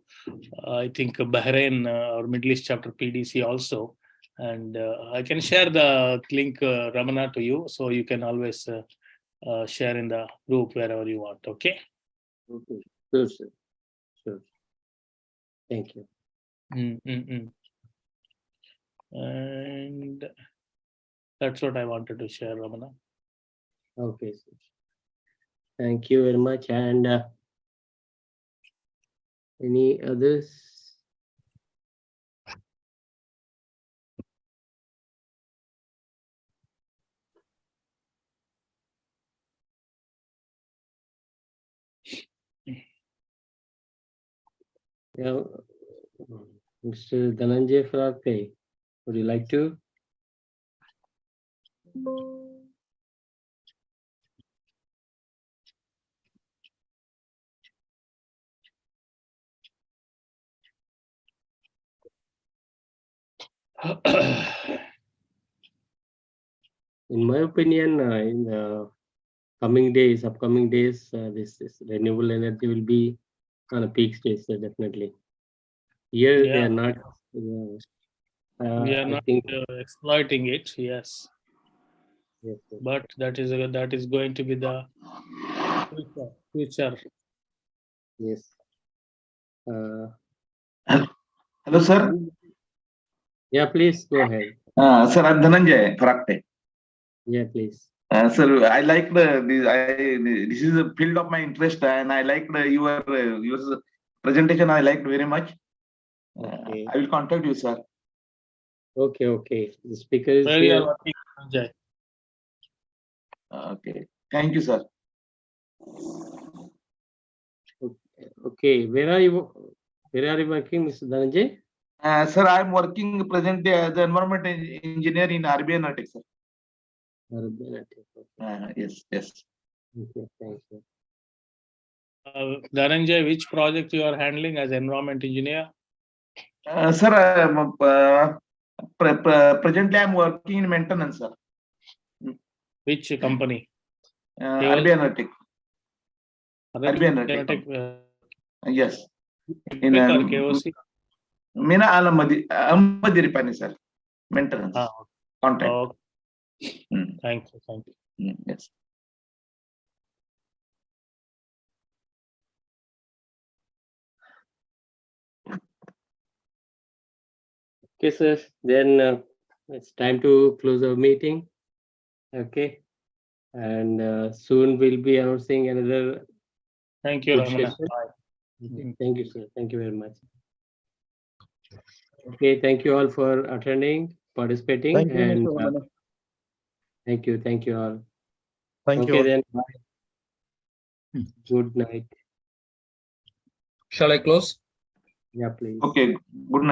I think Bahrain or Middle East chapter PDC also, and I can share the link Ramana to you, so you can always share in the group wherever you want. Okay. Okay. Sure, sir. Sure. Thank you. And that's what I wanted to share, Ramana. Okay, sir. Thank you very much. And any others? Yeah, Mr. Dhananjay Frate, would you like to? In my opinion, in the upcoming days, this renewable energy will be on a peak stage, so definitely. Here they are not. We are not exploiting it, yes. Yes, but that is going to be the future. Yes. Hello, sir. Yeah, please go ahead. Sir, I'm Dhananjay Farakte. Yeah, please. Sir, I like this is a field of my interest, and I like your presentation. I liked very much. Okay. I will contact you, sir. Okay, okay. The speaker is Where you are here. working, Sanjay? Okay. Thank you, sir. Okay. Where are you working, Mr. Dhananjay? Sir, I am working presently as an environment engineer in Enertech, sir. Yes, yes. Okay, thank you. Dhananjay, which project you are handling as environment engineer? Sir, presently I am working in maintenance, sir. Which company? Enertech. Enertech. Yes. In KOC? Mina Ahmadi Ripani, sir. Maintenance. Contract. Oh. Thank you. Yes. Okay, sir. Then it's time to close our meeting. Okay. And soon we'll be announcing another. Thank you, Ramana. Okay. Thank you, sir. Thank you very much. Okay, thank you all for attending, participating. Thank you, and Mr. Ramana. thank you all. Thank you Okay, all. then bye. Good night. Shall I close? Yeah, please. Okay, good night.